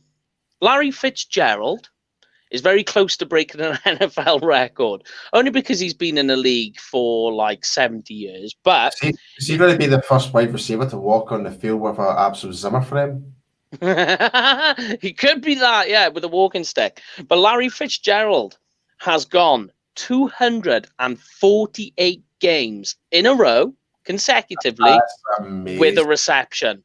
S1: Larry Fitzgerald is very close to breaking an NFL record, only because he's been in the league for like 70 years. But
S2: is he going to be the first wide receiver to walk on the field with an absolute Zimmer frame?
S1: He could be that, with a walking stick. But Larry Fitzgerald has gone 248 games in a row consecutively with a reception.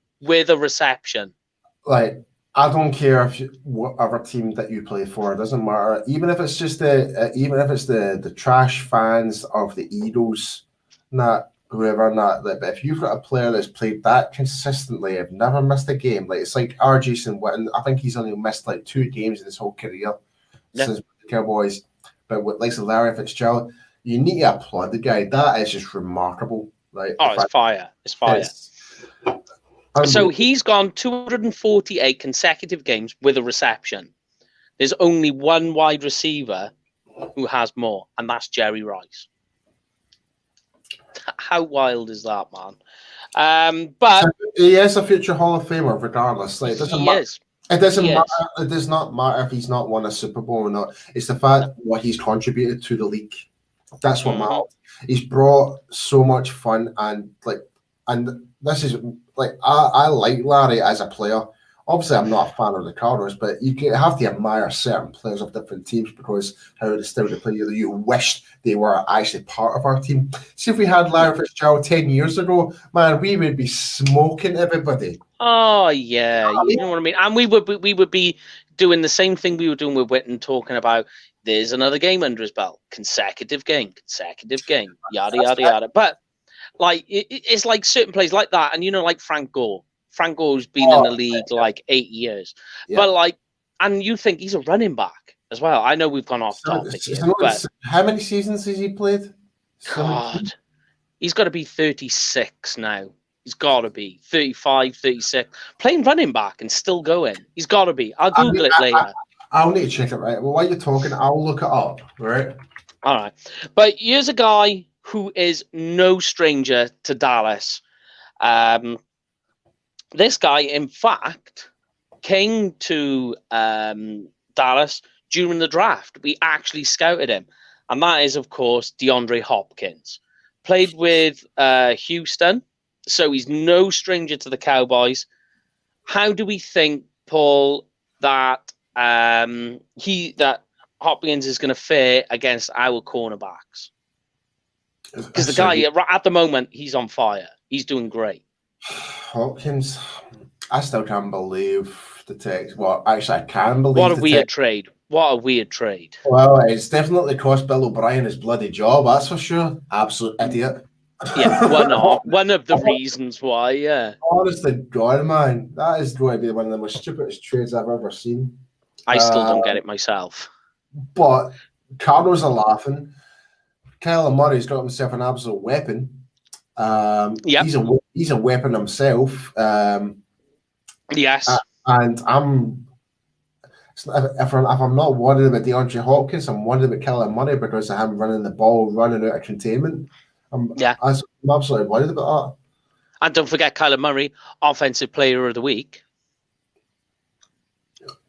S2: Like, I don't care whatever team that you play for. It doesn't matter. Even if it's just the trash fans of the Eagles, but if you've got a player that's played that consistently, have never missed a game, like it's like R. Jason Witten. I think he's only missed like 2 games in his whole career since the Cowboys. But with like Larry Fitzgerald, you need to applaud the guy. That is just remarkable. Like,
S1: it's fire. It's fire. So he's gone 248 consecutive games with a reception. There's only one wide receiver who has more, and that's Jerry Rice. How wild is that, man? But
S2: he is a future Hall of Famer, regardless. Like, it doesn't matter. It doesn't matter. It does not matter if he's not won a Super Bowl or not. It's the fact what he's contributed to the league. That's what matters. He's brought so much fun and this is like I like Larry as a player. Obviously, I'm not a fan of the Cardinals, but you have to admire certain players of different teams because how the style they play. You wish they were actually part of our team. See, if we had Larry Fitzgerald 10 years ago, man, we would be smoking everybody.
S1: Oh yeah, you know what I mean. And we would be doing the same thing we were doing with Witten, talking about there's another game under his belt, consecutive game, yada yada yada. But like it's like certain plays like that, and like Frank Gore. Frank Gore's been in the league like 8 years, but like, and you think he's a running back as well. I know we've gone off topic here, but
S2: how many seasons has he played?
S1: God, he's got to be 36 now. He's got to be 35, 36. Playing running back and still going. He's got to be. I'll Google it later.
S2: I'll need to check it, right? Well, while you're talking, I'll look it up, right?
S1: All right. But here's a guy who is no stranger to Dallas. This guy, in fact, came to Dallas during the draft. We actually scouted him. And that is, of course, DeAndre Hopkins. Played with Houston, so he's no stranger to the Cowboys. How do we think, Paul, that Hopkins is going to fare against our cornerbacks? Because the guy, at the moment, he's on fire. He's doing great.
S2: Hopkins, I still can't believe the text. Well, actually, I can believe
S1: What a weird trade. What a weird trade.
S2: Well, it's definitely cost Bill O'Brien his bloody job, that's for sure. Absolute idiot.
S1: Yeah, one of the reasons why, yeah.
S2: Honest to God, man, that is going to be one of the most stupidest trades I've ever seen.
S1: I still don't get it myself.
S2: But Cardinals are laughing. Kyler Murray's got himself an absolute weapon. He's a weapon himself.
S1: Yes.
S2: And if I'm not worried about DeAndre Hopkins, I'm worried about Kyler Murray because of him running the ball, running out of containment. I'm absolutely worried about that.
S1: And don't forget Kyler Murray, Offensive Player of the Week.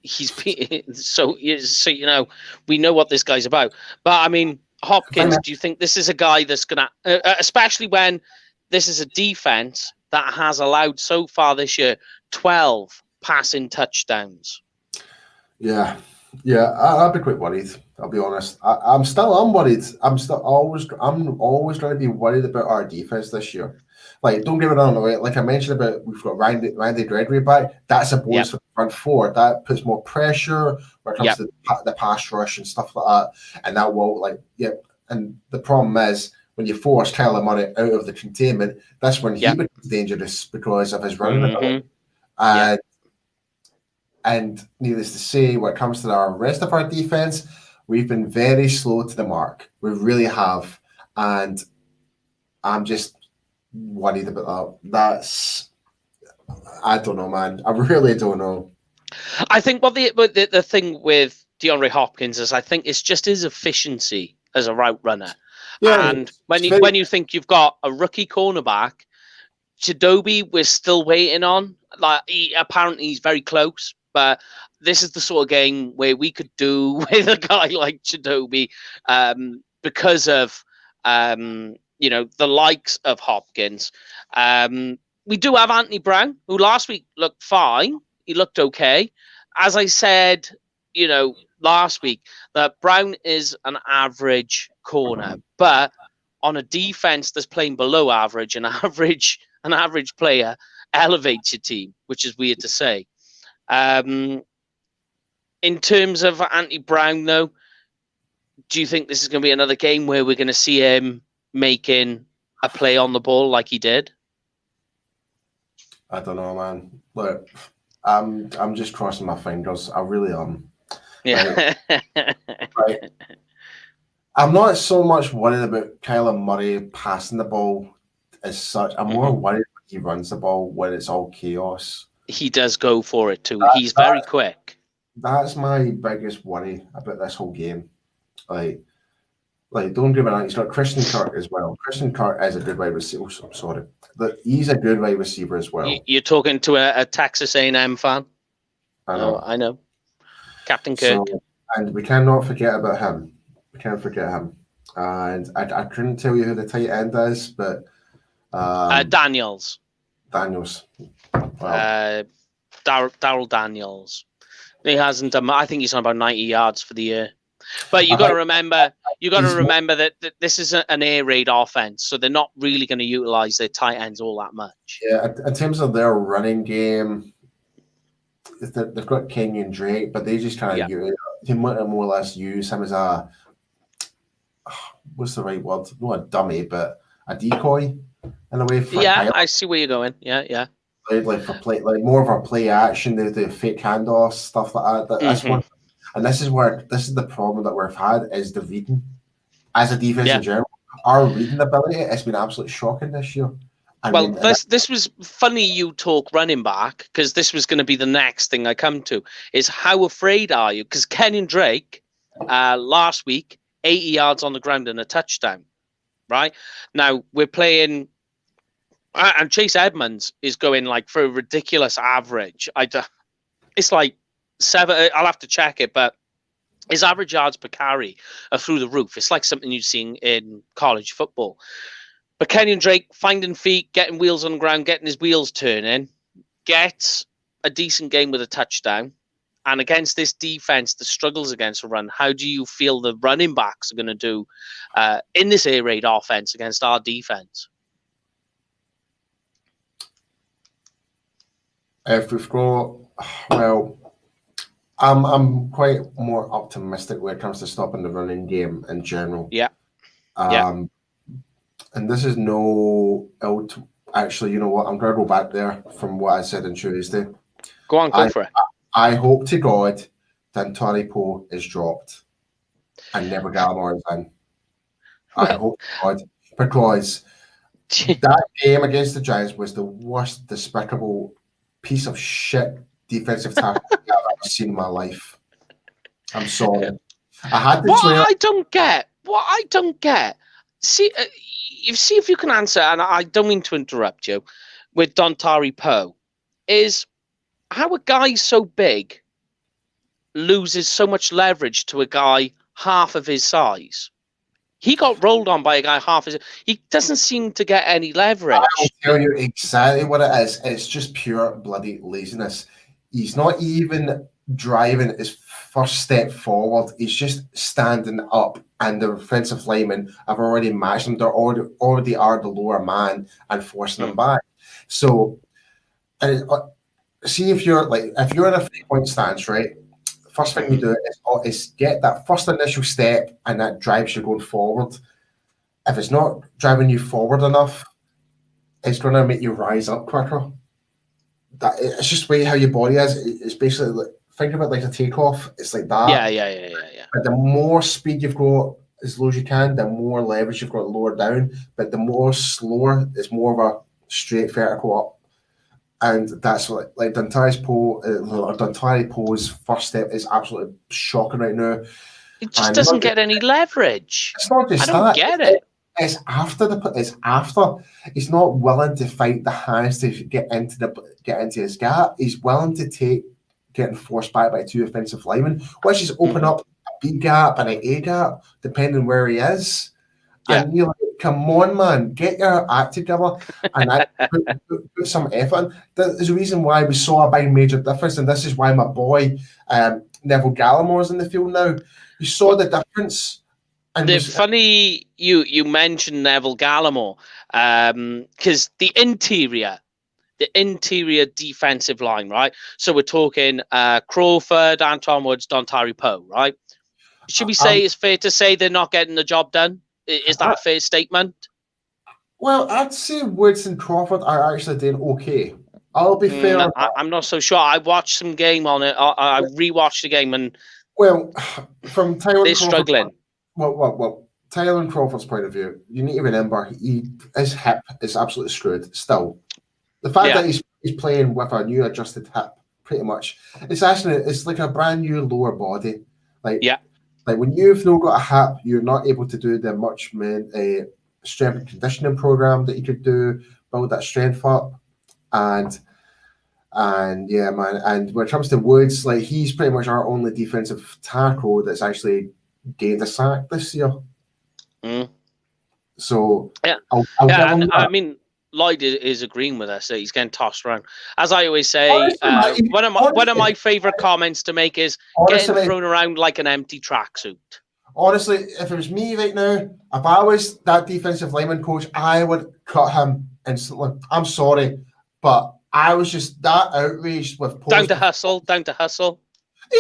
S1: So you know, we know what this guy's about. But I mean, Hopkins, do you think this is a guy that's gonna, especially when this is a defense that has allowed so far this year 12 passing touchdowns?
S2: Yeah, I'd be quite worried. I'll be honest. I'm worried. I'm always going to be worried about our defense this year. Like, don't get me wrong. Like I mentioned about, we've got Randy Gregory back. That's a bonus for the front four. That puts more pressure when it comes to the pass rush and stuff like that. And that will And the problem is when you force Kyler Murray out of the containment, that's when he becomes dangerous because of his running ability. And needless to say, when it comes to the rest of our defense, we've been very slow to the mark. We really have. And I'm just worried about that. I don't know, man. I really don't know.
S1: I think the thing with DeAndre Hopkins is I think it's just his efficiency as a route runner. Yeah, and when you think you've got a rookie cornerback, Chidobe we're still waiting on. Like apparently he's very close. But this is the sort of game where we could do with a guy like Chidobe because of, the likes of Hopkins. We do have Anthony Brown, who last week looked fine. He looked okay. As I said, last week, that Brown is an average corner. But on a defense that's playing below average, an average player elevates your team, which is weird to say. In terms of Anthony Brown, though, do you think this is going to be another game where we're going to see him making a play on the ball like he did?
S2: I don't know, man. Look, I'm just crossing my fingers. I really am.
S1: Yeah.
S2: Right. I'm not so much worried about Kyler Murray passing the ball as such. I'm more worried when he runs the ball when it's all chaos.
S1: He does go for it too. He's very quick.
S2: That's my biggest worry about this whole game. Like don't get me wrong, he's got Christian Kirk as well. Christian Kirk is a good wide receiver. Sorry, but he's a good wide receiver as well.
S1: You're talking to a Texas A&M fan. I know. Captain Kirk.
S2: And we cannot forget about him. We can't forget him. And I couldn't tell you who the tight end is, but
S1: Daniels.
S2: Wow.
S1: Darrell Daniels. He hasn't done. I think he's on about 90 yards for the year. But you got to remember. That this is an air raid offense, so they're not really going to utilize their tight ends all that much.
S2: Yeah, in terms of their running game, they've got Kenyon Drake, but they just kind of more or less use him as a what's the right word? Not a dummy, but a decoy in a way.
S1: I see where you're going. Yeah.
S2: Like for play, like more of our play action, the fake handoffs, stuff like that. That's one, and this is the problem that we've had is the reading as a defense in general. Our reading ability has been absolutely shocking this year.
S1: Well, this was funny you talk running back, because this was going to be the next thing I come to, is how afraid are you? Because Kenyon Drake, last week, 80 yards on the ground and a touchdown, right? Now, we're playing, and Chase Edmonds is going like for a ridiculous average. It's like 7, I'll have to check it, but his average yards per carry are through the roof. It's like something you've seen in college football. But Kenyon Drake finding feet, getting wheels on the ground, getting his wheels turning, gets a decent game with a touchdown. And against this defense that struggles against a run, how do you feel the running backs are going to do in this air raid offense against our defense?
S2: If we've got, well, I'm quite more optimistic when it comes to stopping the running game in general.
S1: Yeah.
S2: And this is no actually, you know what? I'm going to go back there from what I said on Tuesday.
S1: Go on, go for it.
S2: I hope to God Dantari Poe is dropped and Neville Gallimore is in. I hope to God, because that game against the Giants was the worst, despicable piece of shit defensive tackle I've ever seen in my life. I'm sorry. I had to
S1: What I don't get. See if you can answer, and I don't mean to interrupt you, with Dontari Poe, is how a guy so big loses so much leverage to a guy half of his size. He got rolled on by a guy half his. He doesn't seem to get any leverage.
S2: I'll tell you exactly what it is. It's just pure bloody laziness. He's not even driving his first step forward. He's just standing up, and the defensive linemen have already matched him. They're already are the lower man and forcing him back. So, see if you're in a 3-point stance, right? First thing you do is get that first initial step, and that drives you going forward. If it's not driving you forward enough, it's going to make you rise up quicker. It's just the way how your body is. It's basically think of it like a takeoff. It's like that.
S1: Yeah.
S2: But the more speed you've got as low as you can, the more leverage you've got lower down. But the more slower, it's more of a straight vertical up. And that's what, like Dontari Poe's first step is absolutely shocking right now.
S1: It just doesn't get any leverage.
S2: It's not just
S1: I don't get it.
S2: It's after. He's not willing to fight the hands to get into his gap. He's willing to take getting forced back by 2 offensive linemen, which is open up a B gap and an A gap, depending where he is. Yeah. And you're like, come on, man, get your act together and put some effort in. There's a reason why we saw a big major difference, and this is why my boy Neville Gallimore's in the field now. You saw the difference. And
S1: funny you mentioned Neville Gallimore, because the interior defensive line, right? So we're talking Crawford, Antoine Woods, Dontari Poe, right? Should we say it's fair to say they're not getting the job done? Is that a fair statement?
S2: Well, I'd say Woods and Crawford are actually doing okay. I'll be fair.
S1: I'm not so sure. I watched some game on it. I rewatched the game, and
S2: from Tyler,
S1: they're struggling.
S2: Well, Tyler and Crawford's point of view, you need to remember his hip is absolutely screwed. Still, the fact that he's playing with a new adjusted hip, pretty much, it's like a brand new lower body. Like when you've not got a hip, you're not able to do the much strength and conditioning program that you could do, build that strength up, and yeah, man. And when it comes to Woods, like he's pretty much our only defensive tackle that's actually gained a sack this year. So
S1: I mean, Lloyd is agreeing with us that he's getting tossed around. As I always say, one of my favorite comments to make is getting thrown around like an empty tracksuit.
S2: Honestly, if it was me right now, if I was that defensive lineman coach, I would cut him instantly. I'm sorry, but I was just that outraged with
S1: down to hustle.
S2: He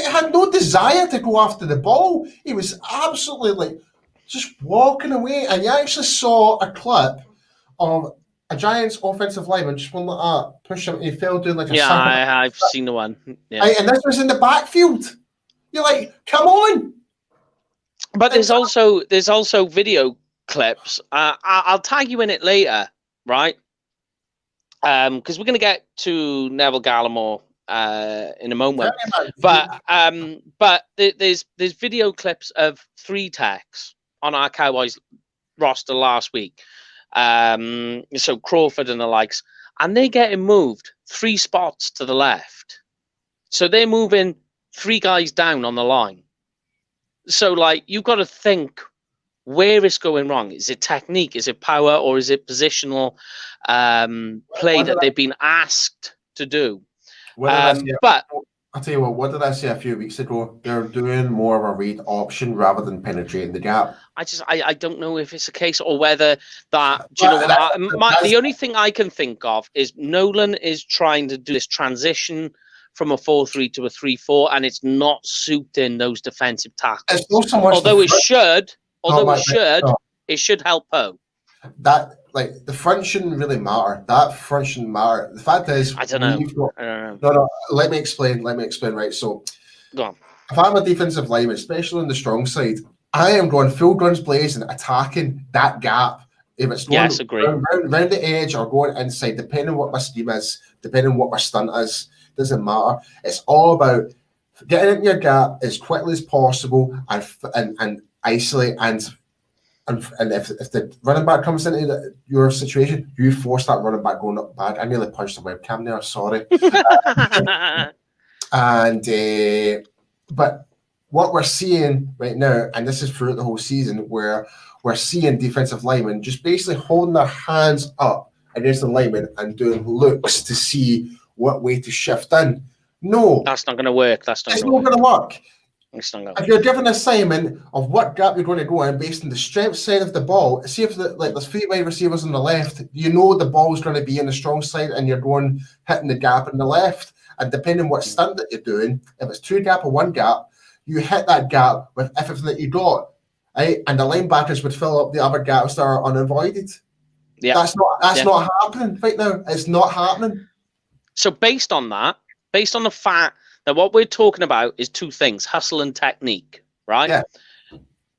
S2: had no desire to go after the ball. He was absolutely just walking away. And you actually saw a clip of a Giants offensive lineman just one like that, push him, and he fell doing like a
S1: I've seen the one. Yeah.
S2: And this was in the backfield. You're like, come on.
S1: But there's also video clips. I'll tag you in it later right? Because we're going to get to Neville Gallimore in a moment, but there's video clips of 3 techs on our Cowboys roster last week. So Crawford and the likes, and they're getting moved 3 spots to the left. So they're moving 3 guys down on the line. So, like, you've got to think where it's going wrong. Is it technique? Is it power? Or is it positional play that they've been asked to do? But
S2: I'll tell you what did I say a few weeks ago? They're doing more of a read option rather than penetrating the gap.
S1: I don't know if it's a case or whether that. Do you know what? The only thing I can think of is Nolan is trying to do this transition from a 4-3 to a 3-4, and it's not suiting those defensive tackles.
S2: It's not so much
S1: it should help Poe.
S2: That, like, the front shouldn't really matter. That front shouldn't matter. The fact is,
S1: I don't know.
S2: No. Let me explain. Right. So,
S1: go on.
S2: If I'm a defensive lineman, especially on the strong side, I am going full guns blazing, attacking that gap. If it's going round the edge or going inside, depending on what my scheme is, depending on what my stunt is, doesn't matter. It's all about getting in your gap as quickly as possible and isolate and if the running back comes into your situation, you force that running back going up back. I nearly punched the webcam there. Sorry. But what we're seeing right now, and this is throughout the whole season, where we're seeing defensive linemen just basically holding their hands up against the lineman and doing looks to see what way to shift in. No,
S1: that's not going to work.
S2: It's not going to work.
S1: If
S2: you're given an assignment of what gap you're going to go in based on the strength side of the ball, see if there's 3 wide receivers on the left, you know the ball's going to be in the strong side and you're going hitting the gap in the left. And depending on what stunt that you're doing, if it's 2 gap or 1 gap, you hit that gap with everything that you got, right? And the linebackers would fill up the other gaps that are unavoided. Yeah, that's not happening right now. It's not happening.
S1: So based on the fact that what we're talking about is 2 things: hustle and technique, right? Yeah.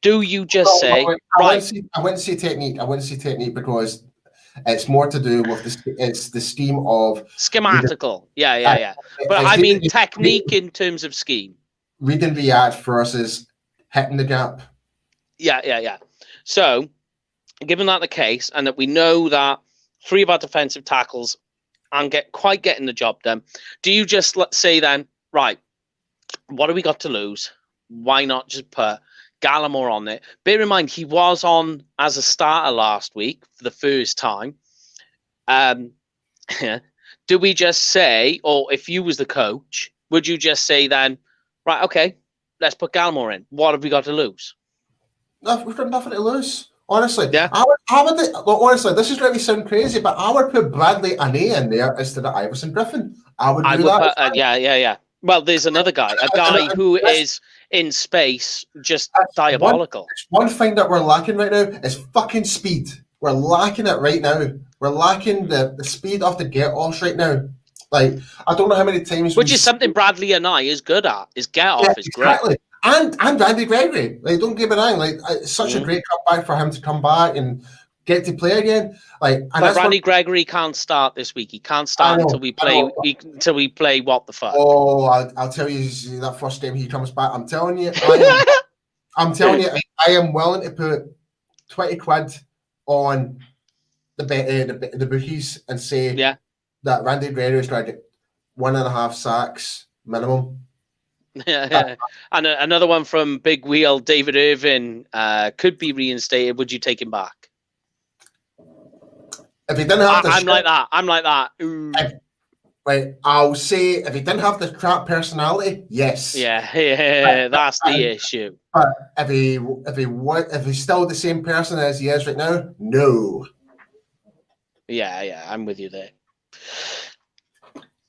S1: Do you just say
S2: I wouldn't say technique. I wouldn't say technique because it's more to do with the scheme of
S1: schematical. Yeah. But I mean technique in terms of scheme.
S2: Read and react versus hitting the gap.
S1: Yeah. So, given that the case, and that we know that 3 of our defensive tackles aren't quite getting the job done, do you just say then, right, what do we got to lose? Why not just put Gallimore on it? Bear in mind, he was on as a starter last week for the first time. Do we just say, or if you was the coach, would you just say then, right, okay, let's put Gallimore in. What have we got to lose?
S2: No, we've got nothing to lose. Honestly, yeah. Honestly, this is going to sound crazy, but I would put Bradley Ane in there instead of Iverson Griffin. I would do that.
S1: Yeah. Well, there's another guy, a guy who is in space, just diabolical.
S2: One thing that we're lacking right now is fucking speed. We're lacking it right now. We're lacking the speed of the get-offs right now. Like, I don't know how many times.
S1: Which is something Bradley and I is good at. His get-off is great.
S2: And Randy Gregory. Like, don't give it wrong. Like, it's such a great comeback for him to come back and get to play again. Like,
S1: but Randy Gregory can't start this week. He can't start until we play what the fuck.
S2: Oh, I'll tell you that first game he comes back. I'm telling you, I am willing to put 20 quid on the bookies and say that Randy Gregory is going to get 1.5 sacks minimum.
S1: Yeah. And another one from Big Wheel, David Irvin, could be reinstated. Would you take him back?
S2: If he didn't have
S1: I'm like that.
S2: Right, I'll say if he didn't have the crap personality, yes.
S1: Yeah, that's the issue.
S2: But if he's still the same person as he is right now, no.
S1: Yeah, I'm with you there.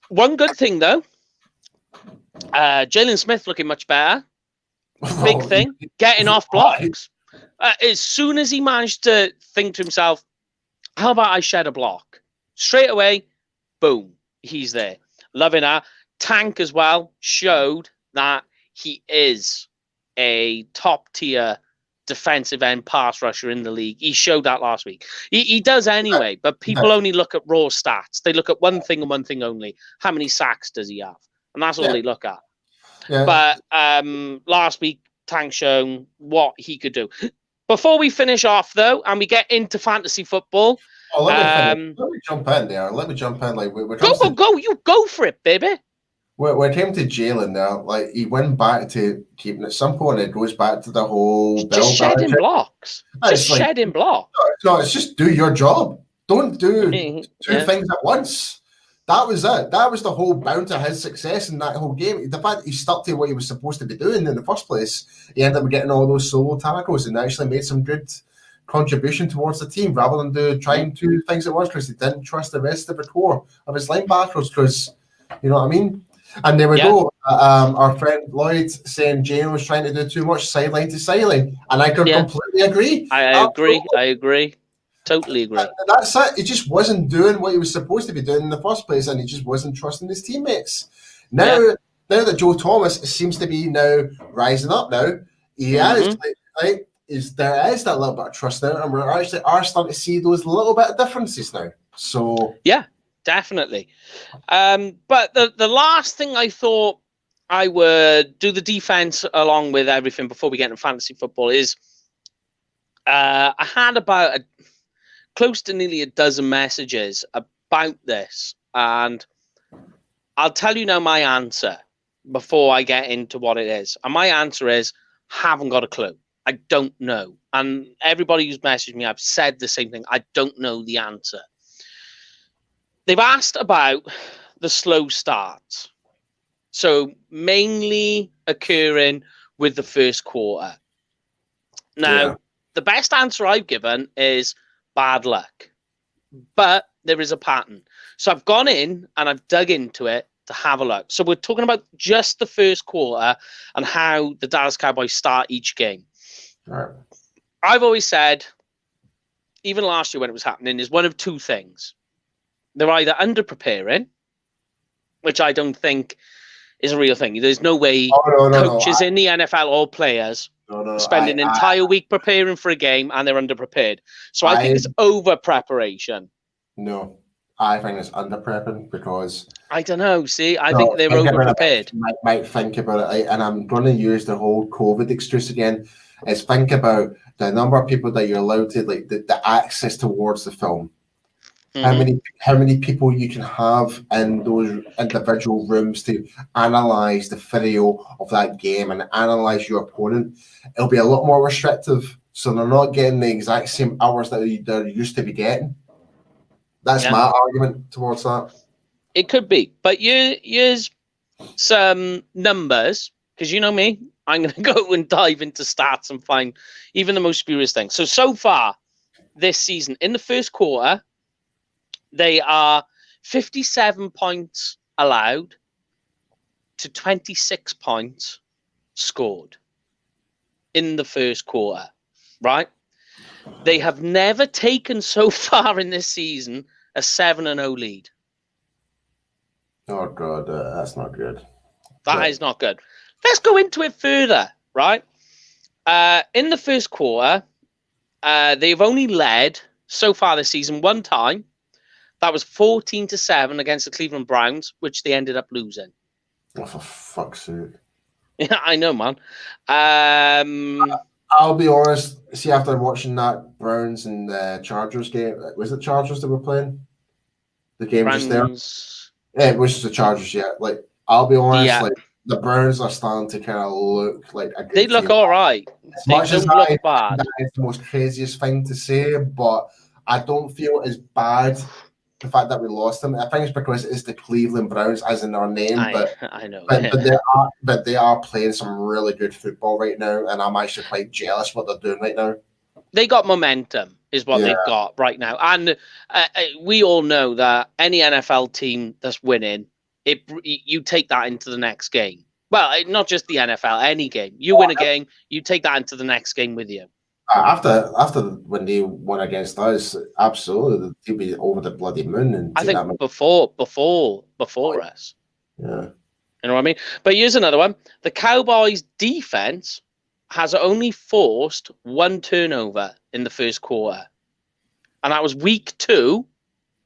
S1: One good thing though, Jalen Smith looking much better. Big thing, getting off blocks. As soon as he managed to think to himself, how about I shed a block? Straight away, boom, he's there. Loving that. Tank as well showed that he is a top tier defensive end pass rusher in the league. He showed that last week. He does anyway, but people only look at raw stats. They look at one thing and one thing only. How many sacks does he have? And that's all they look at.
S2: Yeah.
S1: But last week, Tank shown what he could do. Before we finish off, though, and we get into fantasy football.
S2: Let me jump in there. Let me jump in. Like,
S1: go. You go for it, baby.
S2: When it came to Jalen there, like, he went back to keeping it simple, and it goes back to the whole
S1: just shedding blocks. Just shedding blocks.
S2: No, it's just do your job. Don't do two things at once. That was it. That was the whole bound to his success in that whole game. The fact that he stuck to what he was supposed to be doing in the first place, he ended up getting all those solo tackles and actually made some good contribution towards the team rather than trying two things at once, because he didn't trust the rest of the core of his linebackers, because, you know what I mean? And there we go. Our friend Lloyd saying Jalen was trying to do too much sideline to sideline, and I could completely agree.
S1: I agree. Totally agree.
S2: And that's it. He just wasn't doing what he was supposed to be doing in the first place, and he just wasn't trusting his teammates. Now that Joe Thomas seems to be now rising up, he is right. There is that little bit of trust now, and we're actually starting to see those little bit of differences now. So
S1: definitely. But the last thing I thought I would do the defense along with everything before we get into fantasy football is I had about close to nearly a dozen messages about this, and I'll tell you now my answer before I get into what it is. And my answer is, haven't got a clue. I don't know. And everybody who's messaged me, I've said the same thing. I don't know the answer. They've asked about the slow starts. So mainly occurring with the first quarter. Now, the best answer I've given is bad luck. But there is a pattern. So I've gone in and I've dug into it to have a look. So we're talking about just the first quarter and how the Dallas Cowboys start each game.
S2: All right.
S1: I've always said, even last year when it was happening, is one of two things. They're either under-preparing, which I don't think is a real thing. There's no way coaches in the NFL or players spend an entire week preparing for a game and they're under-prepared. So I think it's over-preparation.
S2: No, I think it's under-prepping because...
S1: I don't know, see? I think they're over-prepared.
S2: Might think about it, and I'm going to use the whole COVID excuse again, is think about the number of people that you're allowed to, like, the access towards the film. How many people you can have in those individual rooms to analyze the video of that game and analyze your opponent. It'll be a lot more restrictive, so they're not getting the exact same hours that they're used to be getting. That's my argument towards that.
S1: It could be, but here's some numbers, because you know me, I'm going to go and dive into stats and find even the most spurious things. So far this season, in the first quarter, they are 57 points allowed to 26 points scored in the first quarter, right? They have never taken so far in this season a 7-0 lead.
S2: Oh, God, that's not good.
S1: That is not good. Let's go into it further, right? In the first quarter, they've only led so far this season one time. That was 14-7 against the Cleveland Browns, which they ended up losing.
S2: Oh, for fuck's sake.
S1: Yeah, I know, man.
S2: I'll be honest. See, after watching that Browns and Chargers game, was it Chargers that were playing? The game
S1: Browns...
S2: just there? Yeah, it was just the Chargers, Like, I'll be honest, like, the Browns are starting to kind of look like a good
S1: They look
S2: team.
S1: all right.
S2: They don't look bad. That is the most craziest thing to say, but I don't feel as bad the fact that we lost them. I think it's because it's the Cleveland Browns as in our name,
S1: I know.
S2: But they are playing some really good football right now, and I'm actually quite jealous what they're doing right now.
S1: They got momentum, is what they've got right now, and we all know that any NFL team that's winning, you take that into the next game. Well, not just the NFL, any game. You win a game, you take that into the next game with you.
S2: After when they won against us, absolutely, they'd be over the bloody moon. And
S1: I think before us.
S2: Yeah.
S1: You know what I mean? But here's another one. The Cowboys' defense has only forced one turnover in the first quarter. And that was week 2.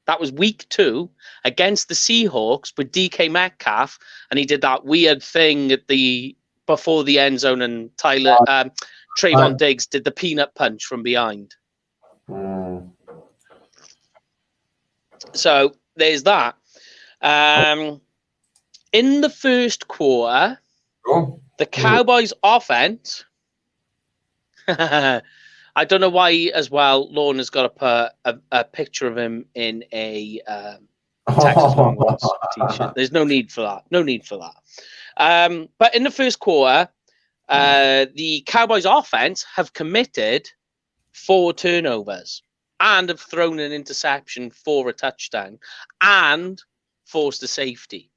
S1: That was week 2 against the Seahawks with DK Metcalf. And he did that weird thing at before the end zone, and Trayvon Diggs did the peanut punch from behind. So there's that. In the first quarter, the Cowboys offense, I don't know why as well, Lorna's got to put a picture of him in a Texas Longhorns t-shirt. There's no need for that. No need for that. But in the first quarter, the Cowboys offense have committed 4 turnovers and have thrown an interception for a touchdown and forced a safety.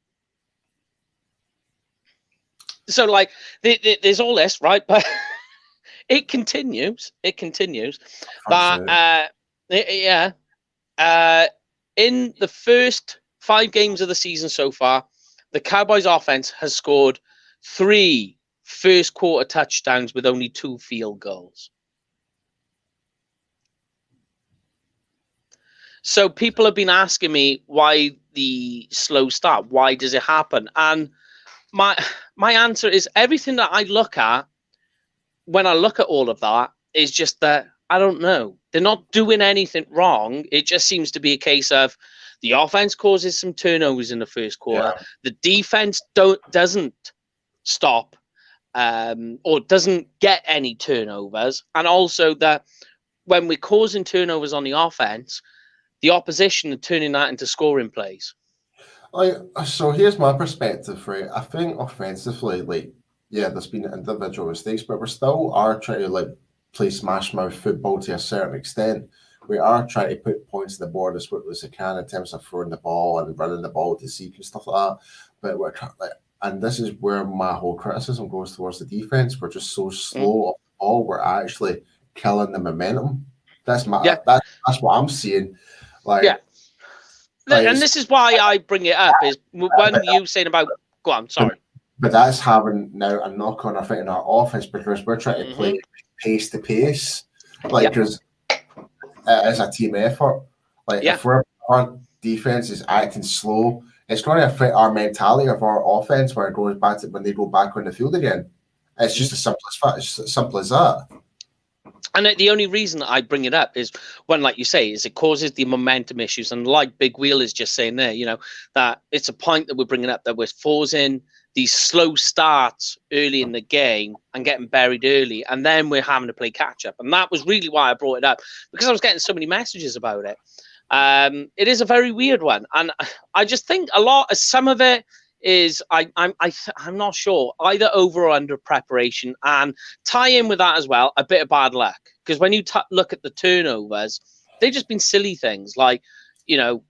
S1: So, like, there's all this, right? But it continues. It continues. But, in the first 5 games of the season so far, the Cowboys offense has scored 3 first quarter touchdowns with only 2 field goals. So people have been asking me why the slow start, why does it happen? And my answer is everything that I look at when I look at all of that is just that I don't know. They're not doing anything wrong. It just seems to be a case of the offense causes some turnovers in the first quarter. Yeah. The defense doesn't stop or doesn't get any turnovers. And also that when we're causing turnovers on the offense, the opposition are turning that into scoring plays.
S2: So here's my perspective for it. I think offensively, there's been individual mistakes, but we still are trying to play smash mouth football to a certain extent. We are trying to put points on the board as quickly as we can in terms of throwing the ball and running the ball to seek and stuff like that. But we're trying, and this is where my whole criticism goes towards the defense. We're just so slow off the ball. We're actually killing the momentum. That's what I'm seeing.
S1: And this is why I bring it up is when you saying about go on, sorry.
S2: But that's having now a knock-on effect in our offense because we're trying to play pace to pace, because as a team effort. If our defense is acting slow, it's going to affect our mentality of our offense where it goes back to when they go back on the field again. It's just as simple as that.
S1: And the only reason that I bring it up is when, like you say, is it causes the momentum issues. And like Big Wheel is just saying there, that it's a point that we're bringing up that we're forcing these slow starts early in the game and getting buried early. And then we're having to play catch up. And that was really why I brought it up, because I was getting so many messages about it. It is a very weird one. And I just think some of it is I'm not sure, either over or under preparation, and tie in with that as well a bit of bad luck, because when you look at the turnovers, they've just been silly things like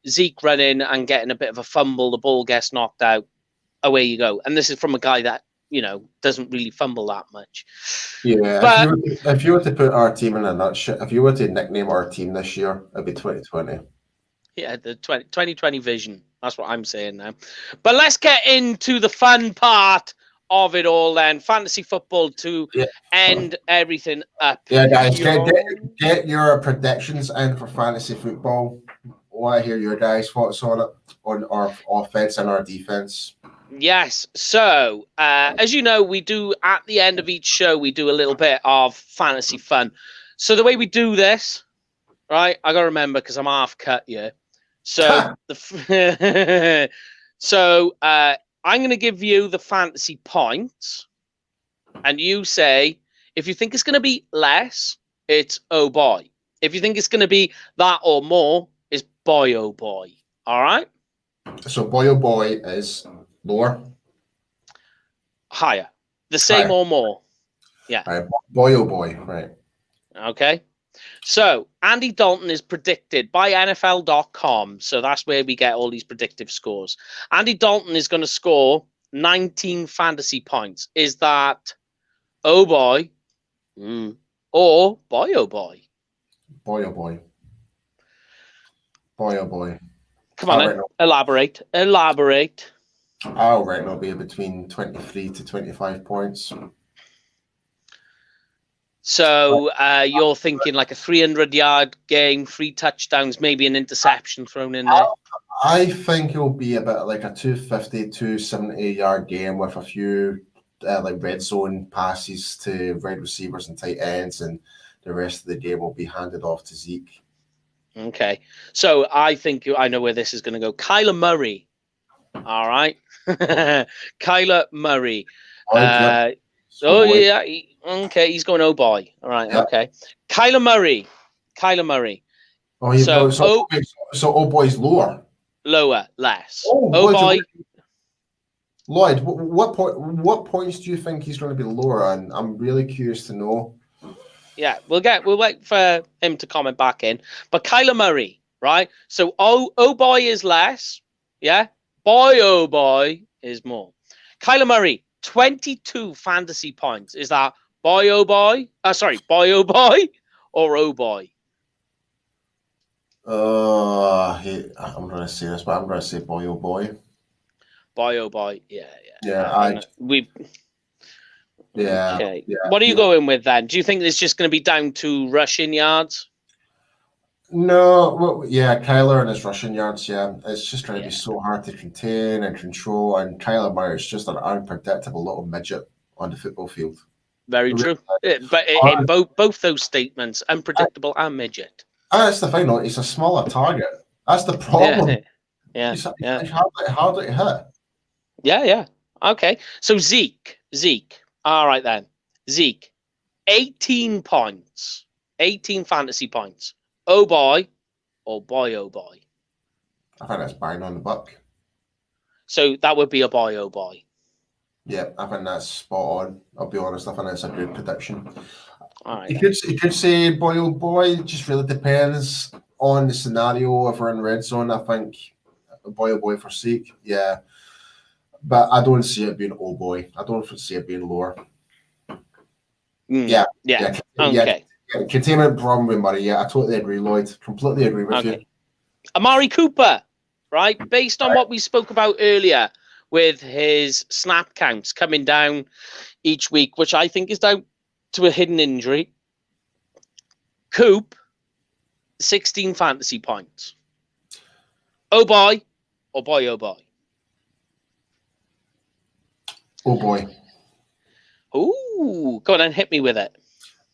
S1: Zeke running and getting a bit of a fumble, the ball gets knocked out, away you go. And this is from a guy that doesn't really fumble that much.
S2: But if you were to put our team in a nutshell, if you were to nickname our team this year, it'd be 2020.
S1: Yeah, the 2020 vision. That's what I'm saying now. But let's get into the fun part of it all then. Fantasy football to end everything up.
S2: Yeah, guys, get your predictions in for fantasy football. I want to hear your guys' thoughts on it, on our offense and our defense.
S1: Yes. So, as you know, we do at the end of each show, we do a little bit of fantasy fun. So the way we do this, right? I got to remember because I'm half cut here. So I'm going to give you the fantasy points, and you say if you think it's going to be less, it's oh boy. If you think it's going to be that or more, it's boy oh boy. All right.
S2: So boy oh boy is lower,
S1: higher, the same or more. Yeah.
S2: All right. Boy oh boy. Right.
S1: Okay. So, Andy Dalton is predicted by NFL.com. So that's where we get all these predictive scores. Andy Dalton is going to score 19 fantasy points. Is that oh boy or boy oh boy?
S2: Boy oh boy. Boy oh boy.
S1: Come on, elaborate.
S2: I'll reckon it'll be between 23 to 25 points.
S1: So you're thinking like a 300-yard game, 3 touchdowns, maybe an interception thrown in there?
S2: I think it'll be about like a 250, 270-yard game with a few like red zone passes to wide receivers and tight ends, and the rest of the game will be handed off to Zeke.
S1: Okay. So I think I know where this is going to go. Kyler Murray. All right. Kyler Murray.
S2: Yeah.
S1: Okay, he's going oh boy. All right, yeah. Okay. Kyler Murray.
S2: Oh, so boy's lower.
S1: Lower, less. Oh boy.
S2: Lloyd, what points do you think he's going to be lower? And I'm really curious to know.
S1: Yeah, we'll wait for him to comment back in. But Kyler Murray, right? So oh boy is less. Yeah. Oh boy is more. Kyler Murray, 22 fantasy points. Is that boy oh boy? Boy oh boy or oh boy?
S2: I'm going to say this, but I'm going to say boy oh boy.
S1: Boy oh boy. Yeah. Okay.
S2: Yeah,
S1: what are you going with then? Do you think it's just going to be down to rushing yards?
S2: No, well, yeah, Kyler and his rushing yards, yeah. It's just going to be so hard to contain and control, and Kyler Murray is just an unpredictable little midget on the football field.
S1: Very true. But in both those statements, unpredictable and midget.
S2: That's the thing, though. It's a smaller target. That's the problem.
S1: Yeah.
S2: It's harder to hit.
S1: Yeah. Okay. So Zeke. All right then. Zeke, 18 points. 18 fantasy points. Oh boy, or boy oh boy.
S2: I think that's bang on the buck.
S1: So that would be a boy oh boy.
S2: Yeah, I think that's spot on. I'll be honest, I think that's a good prediction.
S1: All right.
S2: You could say boy oh boy. It just really depends on the scenario. If we're in red zone, I think boy oh boy for Zeke. Yeah. But I don't see it being oh boy. I don't see it being lower. Yeah.
S1: Okay.
S2: Containment problem with Murray. Yeah, I totally agree, Lloyd. Completely agree with you.
S1: Amari Cooper, right? Based on what we spoke about earlier with his snap counts coming down each week, which I think is down to a hidden injury. Coop, 16 fantasy points. Oh boy, or boy oh boy.
S2: Oh boy.
S1: Ooh, go on and hit me with it.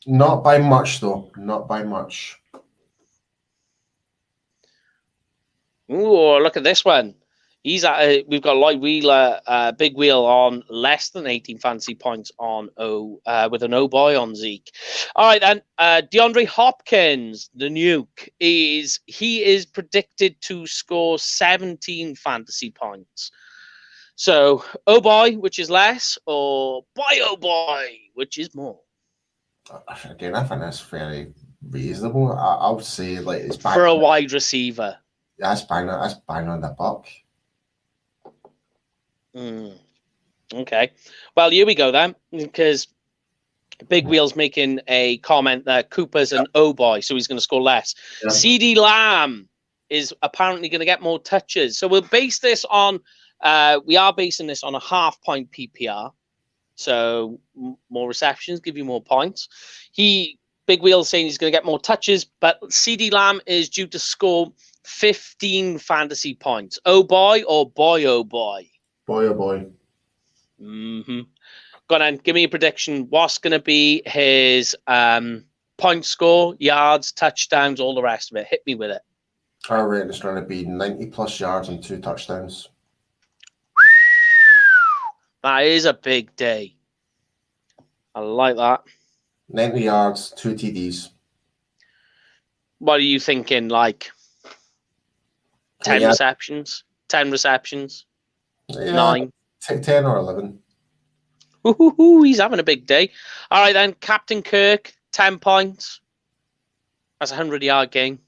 S2: Not by much, though. Not by much.
S1: Ooh, look at this one. He's at. We've got Lloyd Wheeler, Big Wheel on less than 18 fantasy points on with an oh boy on Zeke. All right then. DeAndre Hopkins, the nuke, he is predicted to score 17 fantasy points. So, oh boy, which is less, or boy, oh boy, which is more?
S2: Again, I think that's fairly reasonable. I would say like it's
S1: for a wide receiver.
S2: That's bang on the buck.
S1: Okay. Well, here we go then, because Big Wheel's making a comment that Cooper's an oh boy, so he's going to score less. Yeah. CD Lamb is apparently going to get more touches. So we'll base this on. We are basing this on a half-point PPR, so more receptions give you more points. Big Wheel saying he's going to get more touches, but CD Lamb is due to score 15 fantasy points. Oh boy, or boy oh boy?
S2: Boy oh boy.
S1: Go on, give me a prediction. What's going to be his point score, yards, touchdowns, all the rest of it? Hit me with it.
S2: I reckon it's going to be 90+ yards and 2 touchdowns.
S1: That is a big day. I like that.
S2: 90 yards, 2 TDs.
S1: What are you thinking? Like 10 receptions? 10 receptions?
S2: Yeah,
S1: 9?
S2: 10 or 11.
S1: Ooh, he's having a big day. All right, then. Captain Kirk, 10 points. That's a 100-yard game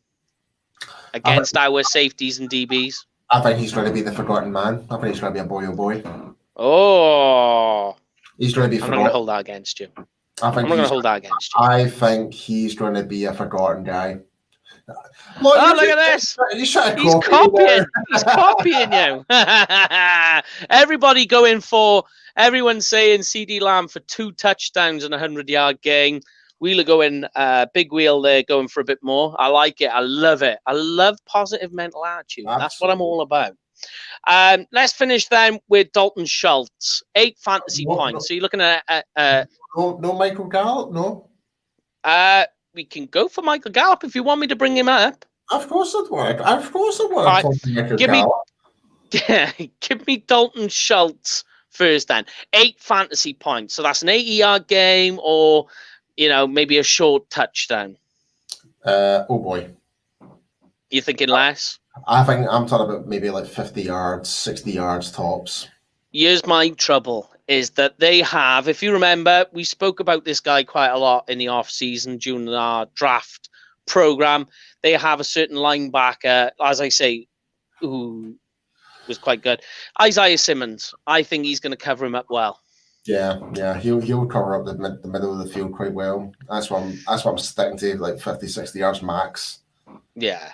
S1: against our safeties and DBs.
S2: I think he's going to be the forgotten man. I think he's going to be a boy oh boy.
S1: Oh.
S2: He's going to be
S1: forgotten. I'm not going to hold that against you.
S2: I think he's going to be a forgotten guy.
S1: Look at this. He's copying. He's copying you. Everybody going for, everyone's saying CD Lamb for 2 touchdowns and a 100-yard game. Wheeler going big wheel there, going for a bit more. I like it. I love it. I love positive mental attitude.
S2: Absolutely.
S1: That's what I'm all about. Let's finish then with Dalton Schultz, 8 fantasy points. So you're looking at
S2: no Michael Gallup, no.
S1: We can go for Michael Gallup if you want me to bring him up.
S2: Of course I'd want. Of course I'd want to talk to Michael Gallup.
S1: Give me Dalton Schultz first then. 8 fantasy points. So that's an 80-yard game, or maybe a short touchdown.
S2: Oh boy.
S1: You're thinking less?
S2: I think I'm talking about maybe like 50 yards, 60 yards tops.
S1: Here's my trouble, is that they have, if you remember, we spoke about this guy quite a lot in the off-season during our draft program. They have a certain linebacker, as I say, who was quite good. Isaiah Simmons. I think he's going to cover him up well.
S2: Yeah, he'll cover up the middle of the field quite well. That's what I'm sticking to, like 50, 60 yards max.
S1: Yeah.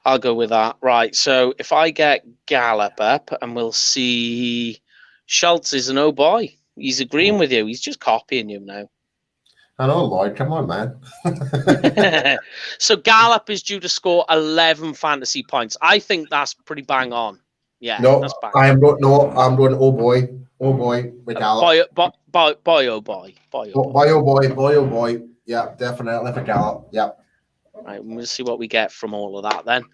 S1: I'll go with that. Right, so if I get Gallup up, and we'll see Schultz is an oh boy. He's agreeing with you. He's just copying you now.
S2: I know, Lloyd. Come on, man.
S1: So Gallup is due to score 11 fantasy points. I think that's pretty bang on. Yeah,
S2: no,
S1: that's bang
S2: I'm going oh boy with Gallup.
S1: Boy, oh
S2: boy. Yeah, definitely for Gallup. Yeah.
S1: Right, we'll see what we get from all of that then.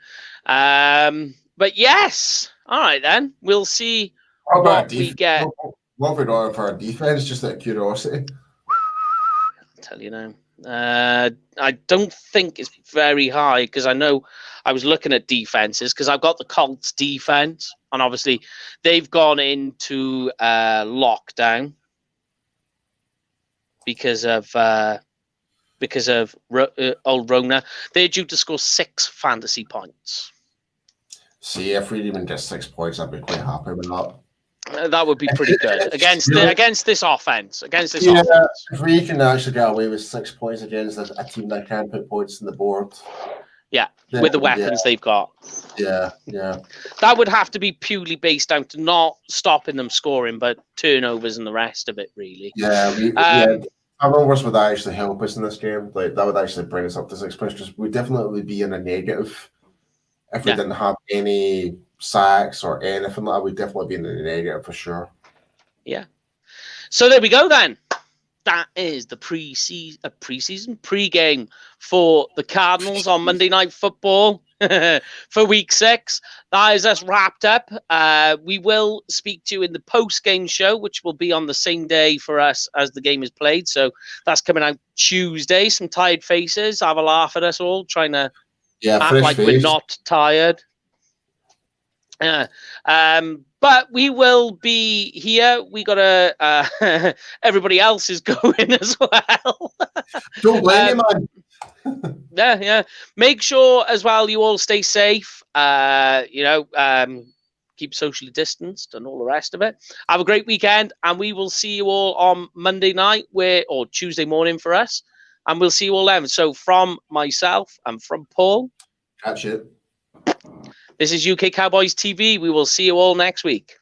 S1: But yes, all right then. We'll see what we get.
S2: What have we got for our defense? Just out of curiosity.
S1: I'll tell you now. I don't think it's very high, because I know I was looking at defenses, because I've got the Colts defense, and obviously they've gone into lockdown because of old Rona. They're due to score 6 fantasy points.
S2: See, if we even get 6 points, I'd be quite happy with that.
S1: That would be pretty good against this offense. Offense.
S2: If we can actually get away with 6 points against a team that can put points on the board.
S1: Yeah, with the weapons they've got.
S2: Yeah.
S1: That would have to be purely based down to not stopping them scoring, but turnovers and the rest of it, really.
S2: Yeah, turnovers would actually help us in this game. Like, that would actually bring us up to 6 points. We'd definitely be in a negative if we didn't have any sacks or anything like that. We'd definitely be in a negative for sure. Yeah.
S1: So there we go then. That is the pre-season pre-game for the Cardinals on Monday Night Football for Week 6. That is us wrapped up. We will speak to you in the post-game show, which will be on the same day for us as the game is played. So that's coming out Tuesday. Some tired faces. Have a laugh at us all, trying to act like we're not tired. But we will be here. We got everybody else is going as well.
S2: Don't blame me, man.
S1: Yeah. Make sure as well you all stay safe. Keep socially distanced and all the rest of it. Have a great weekend, and we will see you all on Monday night or Tuesday morning for us, and we'll see you all then. So from myself and from Paul,
S2: catch it.
S1: This is UK Cowboys TV. We will see you all next week.